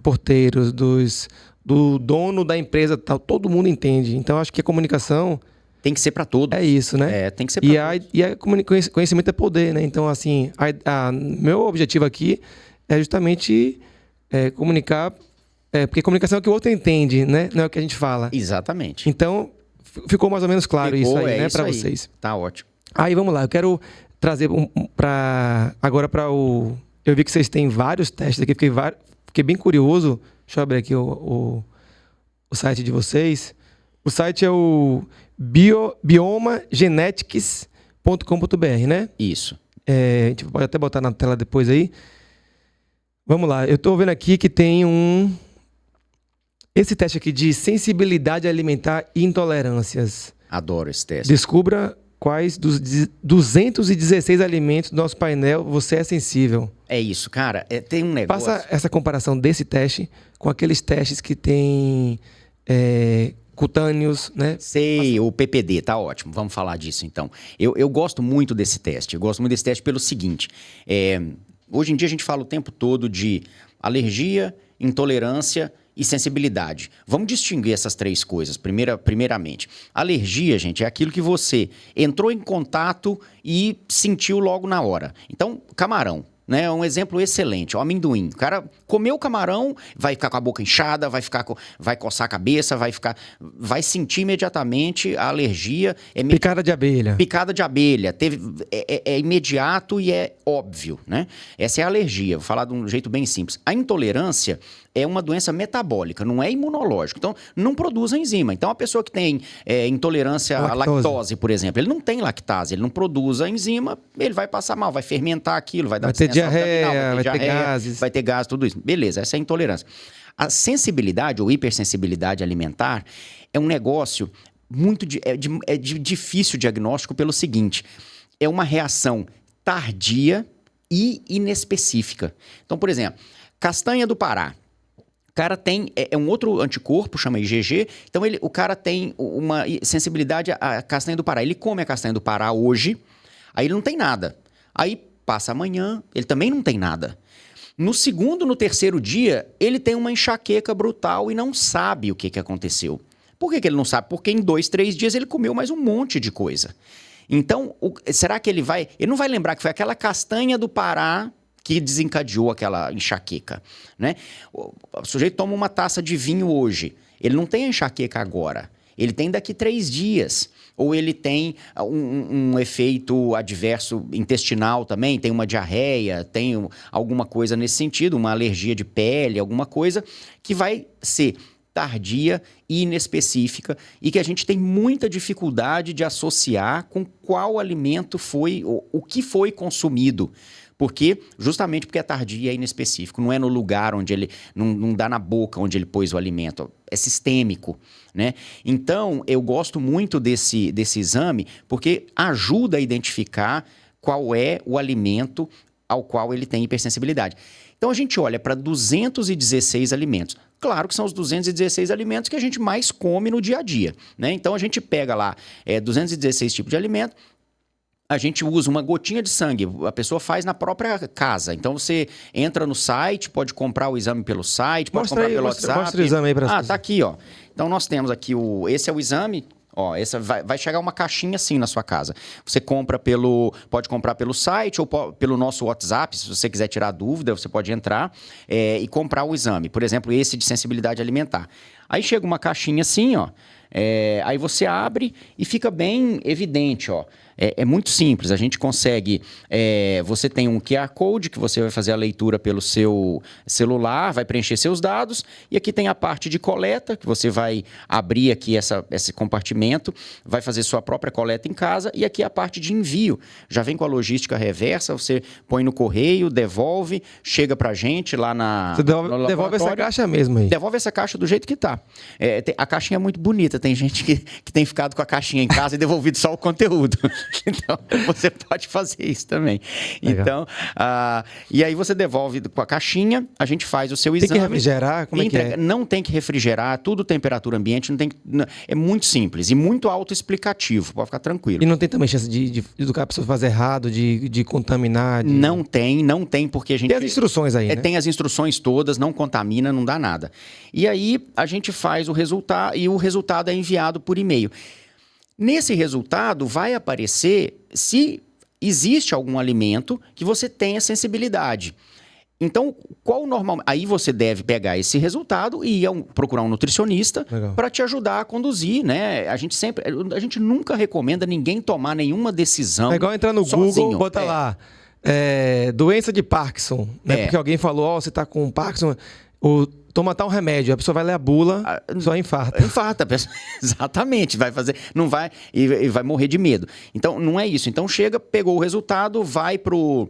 porteiros, do dono da empresa, tal, todo mundo entende. Então, acho que a comunicação...
Tem que ser para todos.
É isso, né?
É, tem que ser para todos.
E conhecimento é poder, né? Então, assim, meu objetivo aqui é justamente comunicar, porque comunicação é o que o outro entende, né? Não é o que a gente fala.
Exatamente.
Então, ficou mais ou menos claro isso aí, né?
Isso
para
aí.
vocês.
Tá ótimo.
Aí, vamos lá. Eu quero trazer agora para o... Eu vi que vocês têm vários testes aqui. Fiquei bem curioso. Deixa eu abrir aqui o site de vocês. O site é o biomagenetics.com.br, né?
Isso.
A gente pode até botar na tela depois aí. Vamos lá. Eu estou vendo aqui que tem esse teste aqui de sensibilidade alimentar e intolerâncias.
Adoro esse teste.
Descubra quais dos 216 alimentos do nosso painel você é sensível.
É isso, cara. Tem um negócio...
Faça essa comparação desse teste com aqueles testes que tem cutâneos, né?
Sei, o PPD, tá ótimo. Vamos falar disso, então. Eu gosto muito desse teste. Eu gosto muito desse teste pelo seguinte. Hoje em dia a gente fala o tempo todo de alergia, intolerância e sensibilidade. Vamos distinguir essas três coisas, primeiramente. Alergia, gente, é aquilo que você entrou em contato e sentiu logo na hora. Então, camarão, né? É um exemplo excelente. O amendoim. O cara comeu o camarão, vai ficar com a boca inchada, vai coçar a cabeça, vai sentir imediatamente a alergia.
Picada de abelha.
Picada de abelha. É imediato e é óbvio, né? Essa é a alergia. Vou falar de um jeito bem simples. A intolerância é uma doença metabólica, não é imunológica. Então, não produz a enzima. Então, a pessoa que tem intolerância à lactose, por exemplo, ele não tem lactase, ele não produz a enzima, ele vai passar mal, vai fermentar aquilo, vai dar
ter diarreia, vai ter gases.
Vai ter gases, tudo isso. Beleza, essa é a intolerância. A sensibilidade ou hipersensibilidade alimentar é um negócio muito de difícil diagnóstico pelo seguinte, é uma reação tardia e inespecífica. Então, por exemplo, castanha do Pará. O cara tem um outro anticorpo, chama IgG, então o cara tem uma sensibilidade à castanha do Pará. Ele come a castanha do Pará hoje, aí ele não tem nada. Aí passa amanhã, ele também não tem nada. No segundo, no terceiro dia, ele tem uma enxaqueca brutal e não sabe o que aconteceu. Por que ele não sabe? Porque em 2, 3 dias ele comeu mais um monte de coisa. Então, será que ele não vai lembrar que foi aquela castanha do Pará que desencadeou aquela enxaqueca, né? O sujeito toma uma taça de vinho hoje, ele não tem a enxaqueca agora, ele tem daqui 3 dias. Ou ele tem um efeito adverso intestinal também, tem uma diarreia, tem alguma coisa nesse sentido, uma alergia de pele, alguma coisa que vai ser tardia e inespecífica e que a gente tem muita dificuldade de associar com qual alimento foi, o que foi consumido. Justamente porque é tardia e inespecífico, não é no lugar onde ele, não dá na boca onde ele pôs o alimento, é sistêmico, né? Então, eu gosto muito desse exame porque ajuda a identificar qual é o alimento ao qual ele tem hipersensibilidade. Então, a gente olha para 216 alimentos. Claro que são os 216 alimentos que a gente mais come no dia a dia, né? Então, a gente pega lá 216 tipos de alimento, a gente usa uma gotinha de sangue, a pessoa faz na própria casa. Então, você entra no site, pode comprar o exame pelo site, pode comprar pelo WhatsApp.
Mostra o exame aí para as pessoas.
Tá aqui, ó. Então, nós temos aqui esse é o exame, Ó, essa vai chegar uma caixinha assim na sua casa. Você pode comprar pelo site ou pelo nosso WhatsApp, se você quiser tirar dúvida, você pode entrar e comprar o exame. Por exemplo, esse de sensibilidade alimentar. Aí chega uma caixinha assim, ó. Aí você abre e fica bem evidente, ó. É muito simples, a gente consegue... você tem um QR Code que você vai fazer a leitura pelo seu celular, vai preencher seus dados, e aqui tem a parte de coleta, que você vai abrir aqui esse compartimento, vai fazer sua própria coleta em casa, e aqui a parte de envio. Já vem com a logística reversa, você põe no correio, devolve, chega pra gente lá
Você devolve essa caixa mesmo aí?
Devolve essa caixa do jeito que tá. A caixinha é muito bonita, tem gente que tem ficado com a caixinha em casa e devolvido só o conteúdo. Então, você pode fazer isso também.
Legal.
Então, e aí você devolve com a caixinha, a gente faz o seu exame.
Tem que refrigerar? Como é que é?
Não tem que refrigerar, tudo temperatura ambiente, é muito simples e muito autoexplicativo, pode ficar tranquilo.
E não tem também chance de a pessoa fazer errado, de contaminar?
Não tem, porque a gente...
Tem as instruções aí, né?
Tem as instruções todas, não contamina, não dá nada. E aí, a gente faz o resultado, e o resultado é enviado por e-mail. Nesse resultado, vai aparecer se existe algum alimento que você tenha sensibilidade. Então, aí você deve pegar esse resultado e ir procurar um nutricionista para te ajudar a conduzir, né? A gente nunca recomenda ninguém tomar nenhuma decisão.
É igual entrar no
sozinho.
Google, bota lá, doença de Parkinson, né? Porque alguém falou, você tá com Parkinson, toma tal remédio, a pessoa vai ler a bula, só infarta.
Infarta, a pessoa, exatamente, vai fazer, não vai, e vai morrer de medo. Então, não é isso. Então, pegou o resultado, vai pro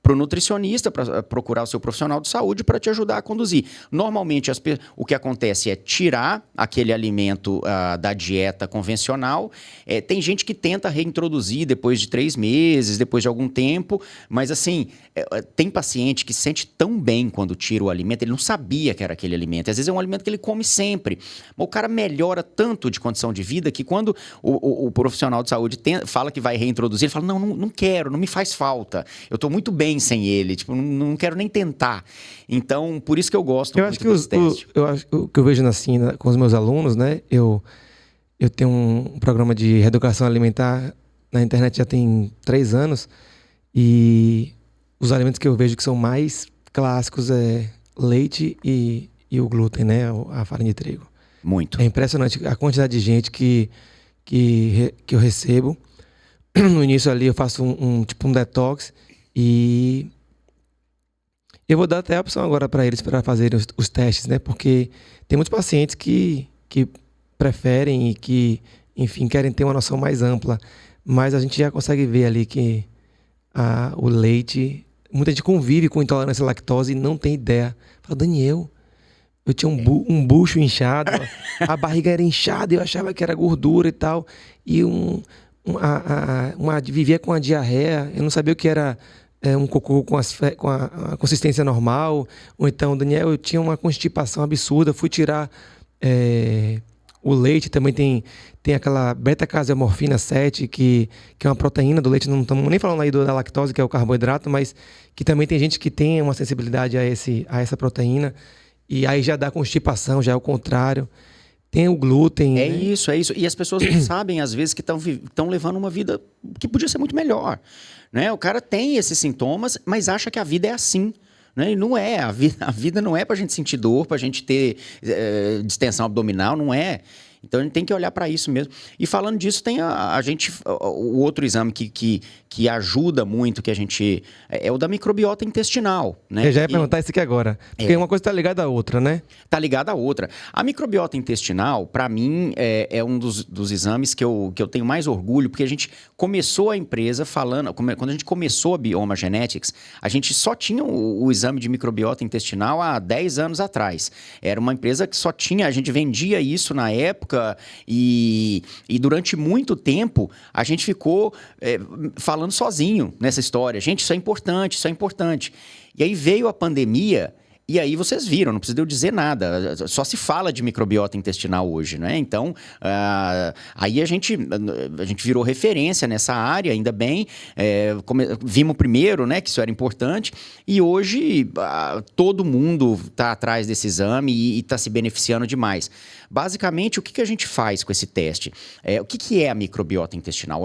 nutricionista para procurar o seu profissional de saúde para te ajudar a conduzir. Normalmente, o que acontece é tirar aquele alimento da dieta convencional. Tem gente que tenta reintroduzir depois de 3 meses, depois de algum tempo, mas assim, tem paciente que se sente tão bem quando tira o alimento, ele não sabia que era aquele alimento. Às vezes é um alimento que ele come sempre. Mas o cara melhora tanto de condição de vida que quando o profissional de saúde fala que vai reintroduzir, ele fala, não quero, não me faz falta. Eu estou muito bem sem ele, tipo, não quero nem tentar. Então, por isso que eu gosto muito desse teste.
O que eu vejo assim, com os meus alunos, né? Eu tenho um programa de reeducação alimentar na internet já tem 3 anos e os alimentos que eu vejo que são mais clássicos é leite e o glúten, né? A farinha de trigo.
Muito.
É impressionante a quantidade de gente que eu recebo. No início ali eu faço um detox e eu vou dar até a opção agora para eles para fazerem os testes, né? Porque tem muitos pacientes que preferem e que, enfim, querem ter uma noção mais ampla. Mas a gente já consegue ver ali que o leite... Muita gente convive com intolerância à lactose e não tem ideia. Fala, Daniel, eu tinha um bucho inchado, a barriga era inchada, eu achava que era gordura e tal. E vivia com a diarreia, eu não sabia o que era um cocô com a consistência normal. Ou então, Daniel, eu tinha uma constipação absurda, fui tirar o leite, também tem aquela beta-caseomorfina 7, que é uma proteína do leite, não estamos nem falando aí da lactose, que é o carboidrato, mas que também tem gente que tem uma sensibilidade a essa proteína, e aí já dá constipação, já é o contrário. Tem o glúten.
É isso. E as pessoas não sabem, às vezes, que estão levando uma vida que podia ser muito melhor. Né? O cara tem esses sintomas, mas acha que a vida é assim. Né? E não é. A vida não é pra gente sentir dor, pra gente ter distensão abdominal, não é. Então, a gente tem que olhar para isso mesmo. E falando disso, tem o outro exame que ajuda muito, que a gente... É o da microbiota intestinal, né?
Eu já ia perguntar isso aqui agora. Porque uma coisa está ligada à outra, né?
Está ligada à outra. A microbiota intestinal, para mim, é um dos exames que eu tenho mais orgulho, porque a gente começou a empresa falando... Quando a gente começou a Bioma Genetics, a gente só tinha o exame de microbiota intestinal há 10 anos atrás. Era uma empresa que só tinha... A gente vendia isso na época e durante muito tempo a gente ficou falando sozinho nessa história. Gente, isso é importante, isso é importante. E aí veio a pandemia E aí vocês viram, não precisa eu dizer nada, só se fala de microbiota intestinal hoje, né? Então, aí a gente virou referência nessa área, ainda bem, vimos primeiro, né, que isso era importante, e hoje todo mundo está atrás desse exame e está se beneficiando demais. Basicamente, o que a gente faz com esse teste? O que é a microbiota intestinal?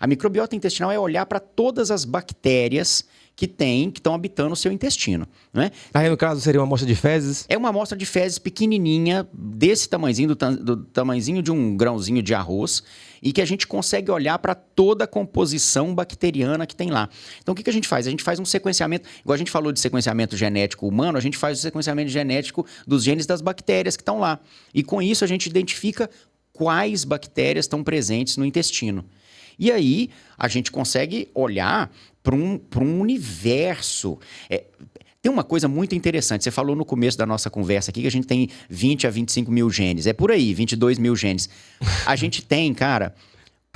A microbiota intestinal é olhar para todas as bactérias que estão habitando o seu intestino, né?
Aí, no caso, seria uma amostra de fezes?
É uma amostra de fezes pequenininha, desse tamanhozinho, do tamanhozinho de um grãozinho de arroz, e que a gente consegue olhar para toda a composição bacteriana que tem lá. Então, o que a gente faz? A gente faz um sequenciamento, igual a gente falou de sequenciamento genético humano, a gente faz o sequenciamento genético dos genes das bactérias que estão lá. E com isso, a gente identifica quais bactérias estão presentes no intestino. E aí, a gente consegue olhar para um universo. Tem uma coisa muito interessante. Você falou no começo da nossa conversa aqui que a gente tem 20 a 25 mil genes. É por aí, 22 mil genes. A gente tem, cara,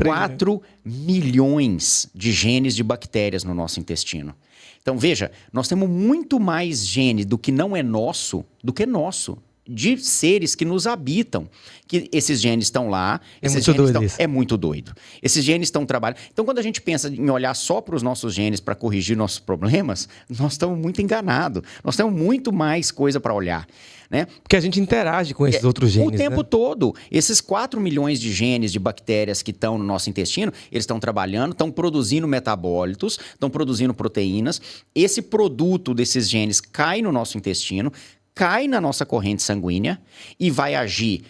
4 milhões de genes de bactérias no nosso intestino. Então, veja, nós temos muito mais genes do que não é nosso, do que nosso. De seres que nos habitam, que esses genes estão lá. É muito doido. Esses genes estão trabalhando. Então, quando a gente pensa em olhar só para os nossos genes para corrigir nossos problemas, nós estamos muito enganados. Nós temos muito mais coisa para olhar, né?
Porque a gente interage com esses outros genes,
o tempo todo. Esses 4 milhões de genes de bactérias que estão no nosso intestino, eles estão trabalhando, estão produzindo metabólitos, estão produzindo proteínas. Esse produto desses genes cai no nosso intestino, cai na nossa corrente sanguínea e vai agir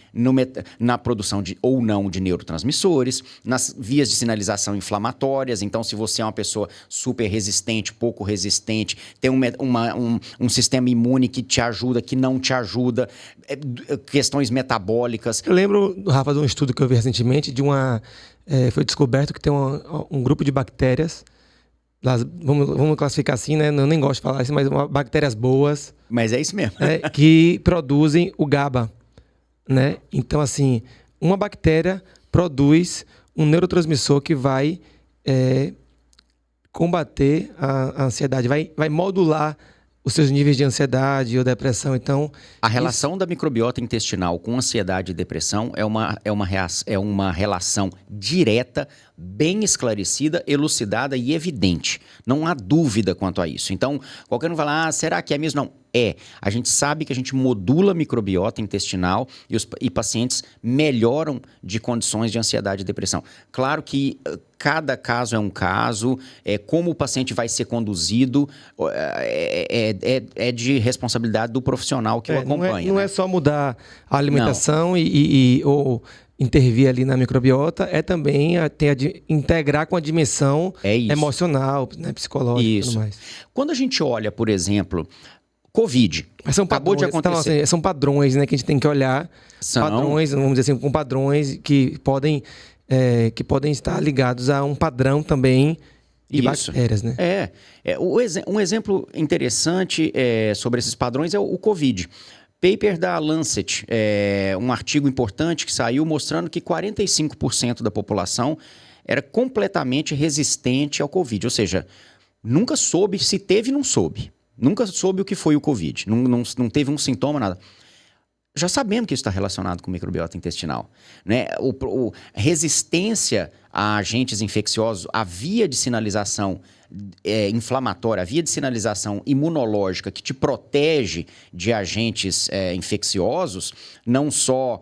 na produção ou não de neurotransmissores, nas vias de sinalização inflamatórias. Então, se você é uma pessoa super resistente, pouco resistente, tem um sistema imune que te ajuda, que não te ajuda, questões metabólicas.
Eu lembro, Rafa, de um estudo que eu vi recentemente, foi descoberto que tem um grupo de bactérias. Vamos classificar assim, né? Eu nem gosto de falar isso, mas bactérias boas.
Mas é isso mesmo.
Que produzem o GABA, né? Então, assim, uma bactéria produz um neurotransmissor que vai combater a ansiedade, vai modular os seus níveis de ansiedade ou depressão. Então,
a relação da microbiota intestinal com ansiedade e depressão é uma relação direta, bem esclarecida, elucidada e evidente. Não há dúvida quanto a isso. Então, qualquer um vai falar, será que é mesmo? Não. A gente sabe que a gente modula a microbiota intestinal e pacientes melhoram de condições de ansiedade e depressão. Claro que cada caso é um caso, como o paciente vai ser conduzido é de responsabilidade do profissional que o acompanha.
Não é só mudar a alimentação ou intervir ali na microbiota, é também integrar com a dimensão emocional, né, psicológica e tudo mais.
Quando a gente olha, por exemplo, Covid.
Acabou de acontecer. Então, são padrões, né, que a gente tem que olhar. Padrões, vamos dizer assim, com padrões que podem estar ligados a um padrão também de bactérias, né?
Um exemplo interessante sobre esses padrões é o Covid. Paper da Lancet, um artigo importante que saiu mostrando que 45% da população era completamente resistente ao Covid. Ou seja, nunca soube, se teve, não soube. Nunca soube o que foi o Covid, não teve um sintoma, nada. Já sabemos que isso está relacionado com microbiota intestinal, né? Resistência a agentes infecciosos, a via de sinalização inflamatória, a via de sinalização imunológica que te protege de agentes infecciosos, não só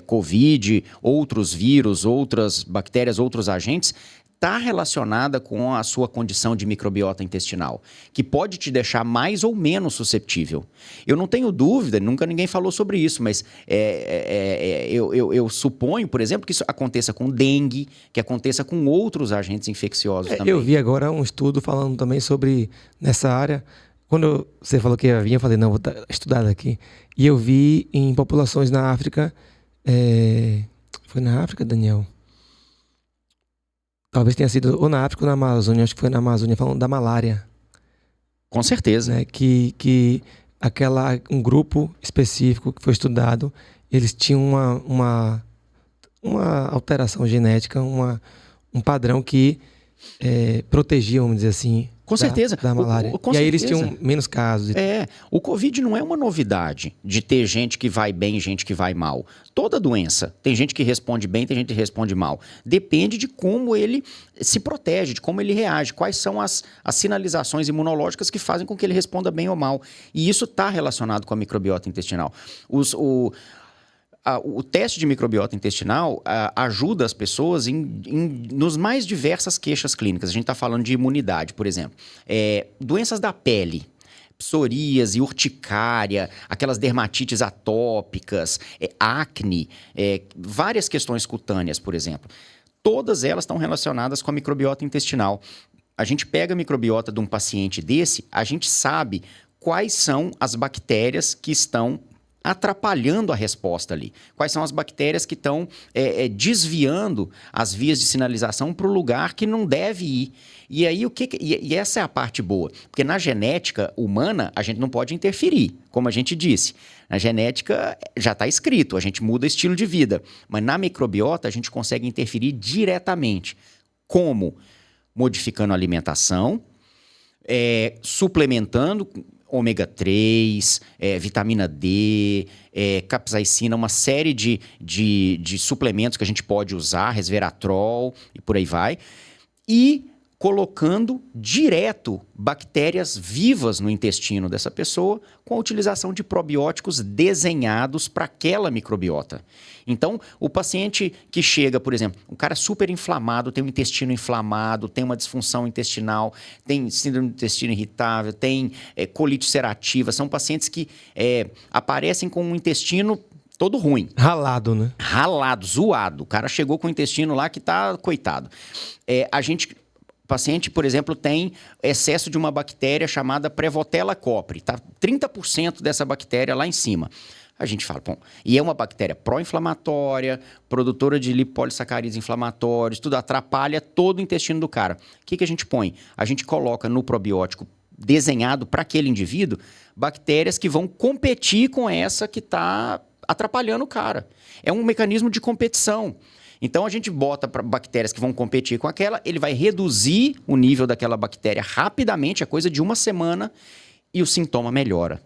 Covid, outros vírus, outras bactérias, outros agentes, está relacionada com a sua condição de microbiota intestinal, que pode te deixar mais ou menos susceptível. Eu não tenho dúvida, nunca ninguém falou sobre isso, mas eu suponho, por exemplo, que isso aconteça com dengue, que aconteça com outros agentes infecciosos também.
Eu vi agora um estudo falando também sobre nessa área. Quando você falou que ia vir, eu falei, não, vou estudar daqui. E eu vi em populações na África, foi na África, Daniel? Talvez tenha sido ou na África ou na Amazônia, acho que foi na Amazônia, falando da malária.
Com certeza.
Né? Que um grupo específico que foi estudado, eles tinham uma alteração genética, um padrão que protegia, vamos dizer assim,
Com certeza.
da malária.
Com
e aí eles
certeza.
tinham menos casos.
O Covid não é uma novidade de ter gente que vai bem e gente que vai mal. Toda doença, tem gente que responde bem, tem gente que responde mal. Depende de como ele se protege, de como ele reage, quais são as sinalizações imunológicas que fazem com que ele responda bem ou mal. E isso está relacionado com a microbiota intestinal. O teste de microbiota intestinal ajuda as pessoas nos mais diversas queixas clínicas. A gente está falando de imunidade, por exemplo. Doenças da pele, psoríase, urticária, aquelas dermatites atópicas, acne, várias questões cutâneas, por exemplo. Todas elas estão relacionadas com a microbiota intestinal. A gente pega a microbiota de um paciente desse, a gente sabe quais são as bactérias que estão atrapalhando a resposta ali. Quais são as bactérias que estão desviando as vias de sinalização para o lugar que não deve ir. E aí, e essa é a parte boa. Porque na genética humana, a gente não pode interferir, como a gente disse. Na genética já está escrito, a gente muda estilo de vida. Mas na microbiota, a gente consegue interferir diretamente. Como? Modificando a alimentação, suplementando ômega 3, vitamina D, capsaicina, uma série de suplementos que a gente pode usar, resveratrol e por aí vai. E colocando direto bactérias vivas no intestino dessa pessoa com a utilização de probióticos desenhados para aquela microbiota. Então, o paciente que chega, por exemplo, um cara super inflamado, tem um intestino inflamado, tem uma disfunção intestinal, tem síndrome do intestino irritável, tem colite ulcerativa, são pacientes que aparecem com um intestino todo ruim.
Ralado, né?
Ralado, zoado. O cara chegou com o intestino lá que tá coitado. O paciente, por exemplo, tem excesso de uma bactéria chamada Prevotella copri. Tá 30% dessa bactéria lá em cima. A gente fala, bom, e é uma bactéria pró-inflamatória, produtora de lipopolissacarídeos inflamatórios, tudo atrapalha todo o intestino do cara. O que a gente põe? A gente coloca no probiótico desenhado para aquele indivíduo bactérias que vão competir com essa que está atrapalhando o cara. É um mecanismo de competição. Então, a gente bota para bactérias que vão competir com aquela, ele vai reduzir o nível daquela bactéria rapidamente, é coisa de uma semana, e o sintoma melhora.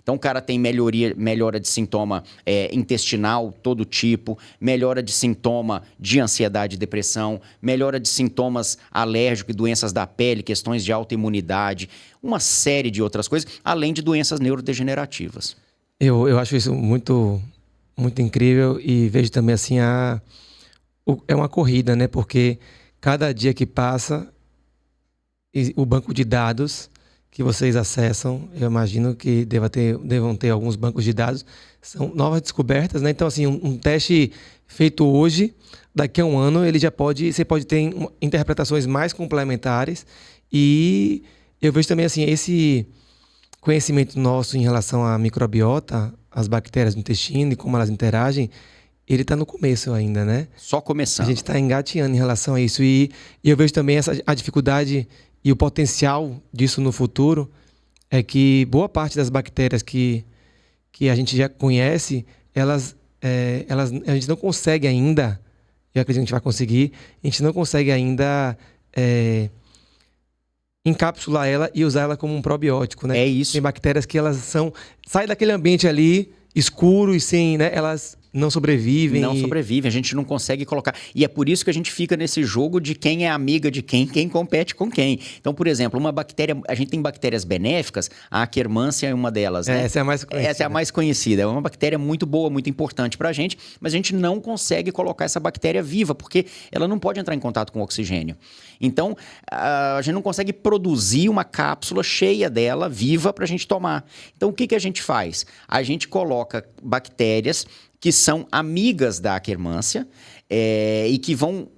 Então, o cara tem melhora de sintoma intestinal, todo tipo, melhora de sintoma de ansiedade e depressão, melhora de sintomas alérgicos e doenças da pele, questões de autoimunidade, uma série de outras coisas, além de doenças neurodegenerativas.
Eu acho isso muito, muito incrível e vejo também assim é uma corrida, né? Porque cada dia que passa, o banco de dados que vocês acessam, eu imagino que devam ter alguns bancos de dados, são novas descobertas, né? Então, assim, um teste feito hoje, daqui a um ano, você pode ter interpretações mais complementares e eu vejo também, assim, esse conhecimento nosso em relação à microbiota, as bactérias do intestino e como elas interagem, ele está no começo ainda, né?
Só começando.
A gente está engateando em relação a isso. E eu vejo também a dificuldade e o potencial disso no futuro é que boa parte das bactérias que a gente já conhece, a gente não consegue ainda, eu acredito que a gente vai conseguir, a gente não consegue ainda encapsular ela e usar ela como um probiótico, né?
É isso.
Tem bactérias que saem daquele ambiente ali escuro e sem, né? Elas não sobrevivem.
Não sobrevivem, a gente não consegue colocar. E é por isso que a gente fica nesse jogo de quem é amiga de quem compete com quem. Então, por exemplo, uma bactéria, a gente tem bactérias benéficas, a Akkermansia é uma delas, né?
Essa é a mais conhecida.
Essa é a mais conhecida. É uma bactéria muito boa, muito importante pra gente, mas a gente não consegue colocar essa bactéria viva, porque ela não pode entrar em contato com o oxigênio. Então, a gente não consegue produzir uma cápsula cheia dela, viva, pra gente tomar. Então, o que a gente faz? A gente coloca bactérias que são amigas da Akkermansia e que vão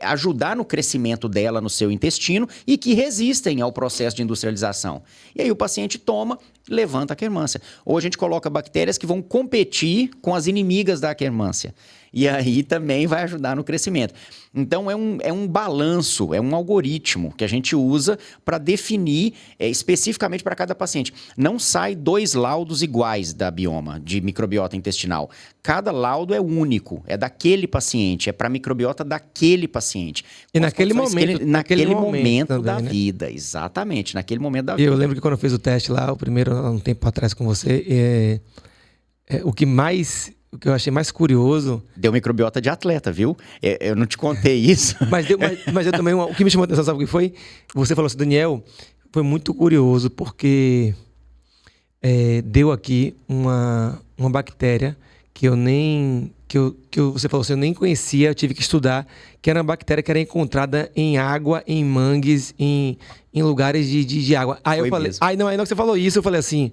ajudar no crescimento dela no seu intestino e que resistem ao processo de industrialização. E aí o paciente toma, levanta a aquermância. Ou a gente coloca bactérias que vão competir com as inimigas da aquermância. E aí também vai ajudar no crescimento. Então, é um balanço, é um algoritmo que a gente usa para definir especificamente para cada paciente. Não sai 2 laudos iguais da bioma, de microbiota intestinal. Cada laudo é único, é daquele paciente, é para a microbiota daquele paciente.
E naquele momento,
naquele momento
também,
da
né?
vida, exatamente, naquele momento da vida.
Eu lembro que quando eu fiz o teste lá, o primeiro, há um tempo atrás com você, o que eu achei mais curioso...
Deu microbiota de atleta, viu? Eu não te contei isso.
Mas eu também, o que me chamou a atenção, sabe o que foi? Você falou assim, Daniel, foi muito curioso, porque deu aqui uma bactéria que você falou assim, eu nem conhecia, eu tive que estudar, que era uma bactéria que era encontrada em água, em mangues, em lugares de água. Aí eu falei, aí não que você falou isso, eu falei assim,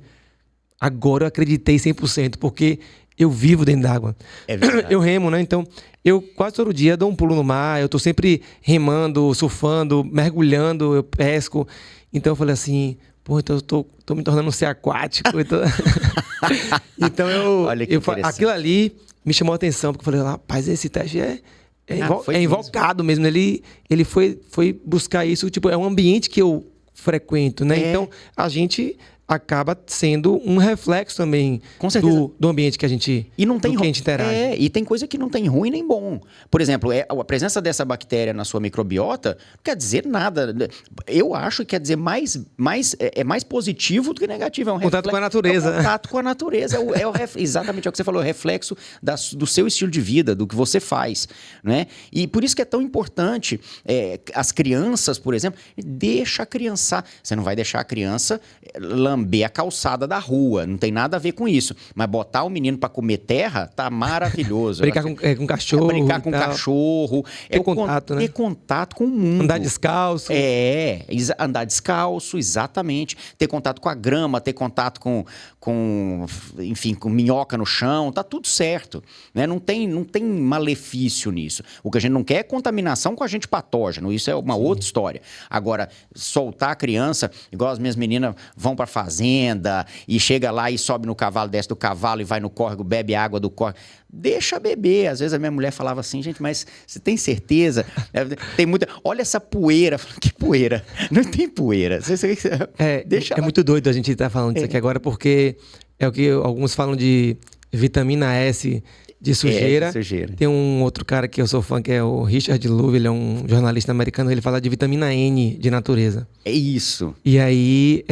agora eu acreditei 100%, porque eu vivo dentro d'água.
É verdade.
Eu remo, né? Então, eu quase todo dia dou um pulo no mar, eu tô sempre remando, surfando, mergulhando, eu pesco. Então eu falei assim, pô, então eu tô me tornando um ser aquático. Então
Olha que
aquilo ali me chamou a atenção, porque eu falei, rapaz, esse teste é invocado mesmo. Ele foi buscar isso, tipo, é um ambiente que eu frequento, né? Então, a gente acaba sendo um reflexo também do ambiente que a gente,
e não tem
que a gente interage.
E tem coisa que não tem ruim nem bom. Por exemplo, a presença dessa bactéria na sua microbiota não quer dizer nada. Eu acho que quer dizer mais positivo do que negativo. É um
contato com a natureza.
É um contato com a natureza. Exatamente é o que você falou, é o reflexo do seu estilo de vida, do que você faz, né? E por isso que é tão importante as crianças, por exemplo, deixa a criança... Você não vai deixar a criança lamber a calçada da rua, não tem nada a ver com isso. Mas botar o menino para comer terra, tá maravilhoso.
Brincar com cachorro.
Brincar com cachorro.
Ter contato, né?
Ter contato com o mundo.
Andar descalço.
Andar descalço, exatamente. Ter contato com a grama, ter contato com minhoca no chão, tá tudo certo. Né? Não tem malefício nisso. O que a gente não quer é contaminação com agente patógeno, isso é uma outra história. Agora, soltar a criança, igual as minhas meninas vão pra fazenda e chega lá e sobe no cavalo, desce do cavalo e vai no córrego, bebe água do córrego. Deixa beber. Às vezes a minha mulher falava assim, gente, mas você tem certeza? Tem muita... Olha essa poeira. Que poeira? Não tem poeira.
É muito doido a gente estar falando disso aqui agora, porque é o que alguns falam de vitamina S de sujeira. Tem um outro cara que eu sou fã, que é o Richard Louv, ele é um jornalista americano, ele fala de vitamina N de natureza.
É isso.
E aí,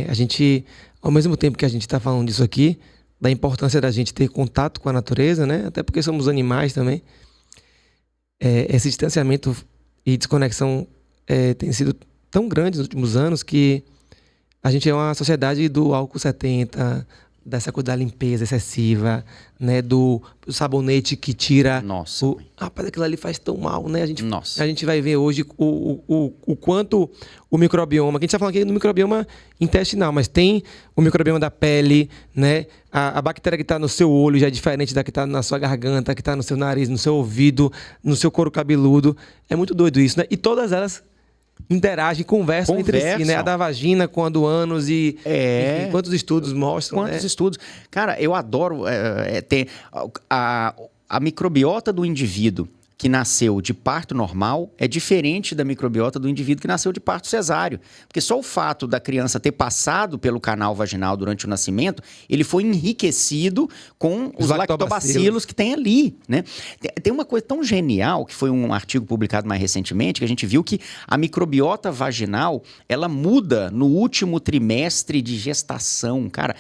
a gente, ao mesmo tempo que a gente está falando disso aqui, da importância da gente ter contato com a natureza, né? Até porque somos animais também. Esse distanciamento e desconexão tem sido tão grande nos últimos anos que a gente é uma sociedade do álcool 70, dessa coisa da limpeza excessiva, né? Do sabonete que tira...
Nossa.
Rapaz, aquilo ali faz tão mal, né?
Nossa.
A gente vai ver hoje o quanto o microbioma... Que a gente está falando aqui do microbioma intestinal, mas tem o microbioma da pele, né? A bactéria que está no seu olho já é diferente da que está na sua garganta, que está no seu nariz, no seu ouvido, no seu couro cabeludo. É muito doido isso, né? E todas elas interagem, conversam entre si, né? A da vagina com a do ânus enfim, quantos estudos mostram,
Quantos estudos. Cara, eu adoro ter a microbiota do indivíduo que nasceu de parto normal é diferente da microbiota do indivíduo que nasceu de parto cesáreo. Porque só o fato da criança ter passado pelo canal vaginal durante o nascimento, ele foi enriquecido com os lactobacilos que tem ali, né? Tem uma coisa tão genial, que foi um artigo publicado mais recentemente, que a gente viu que a microbiota vaginal, ela muda no último trimestre de gestação, cara.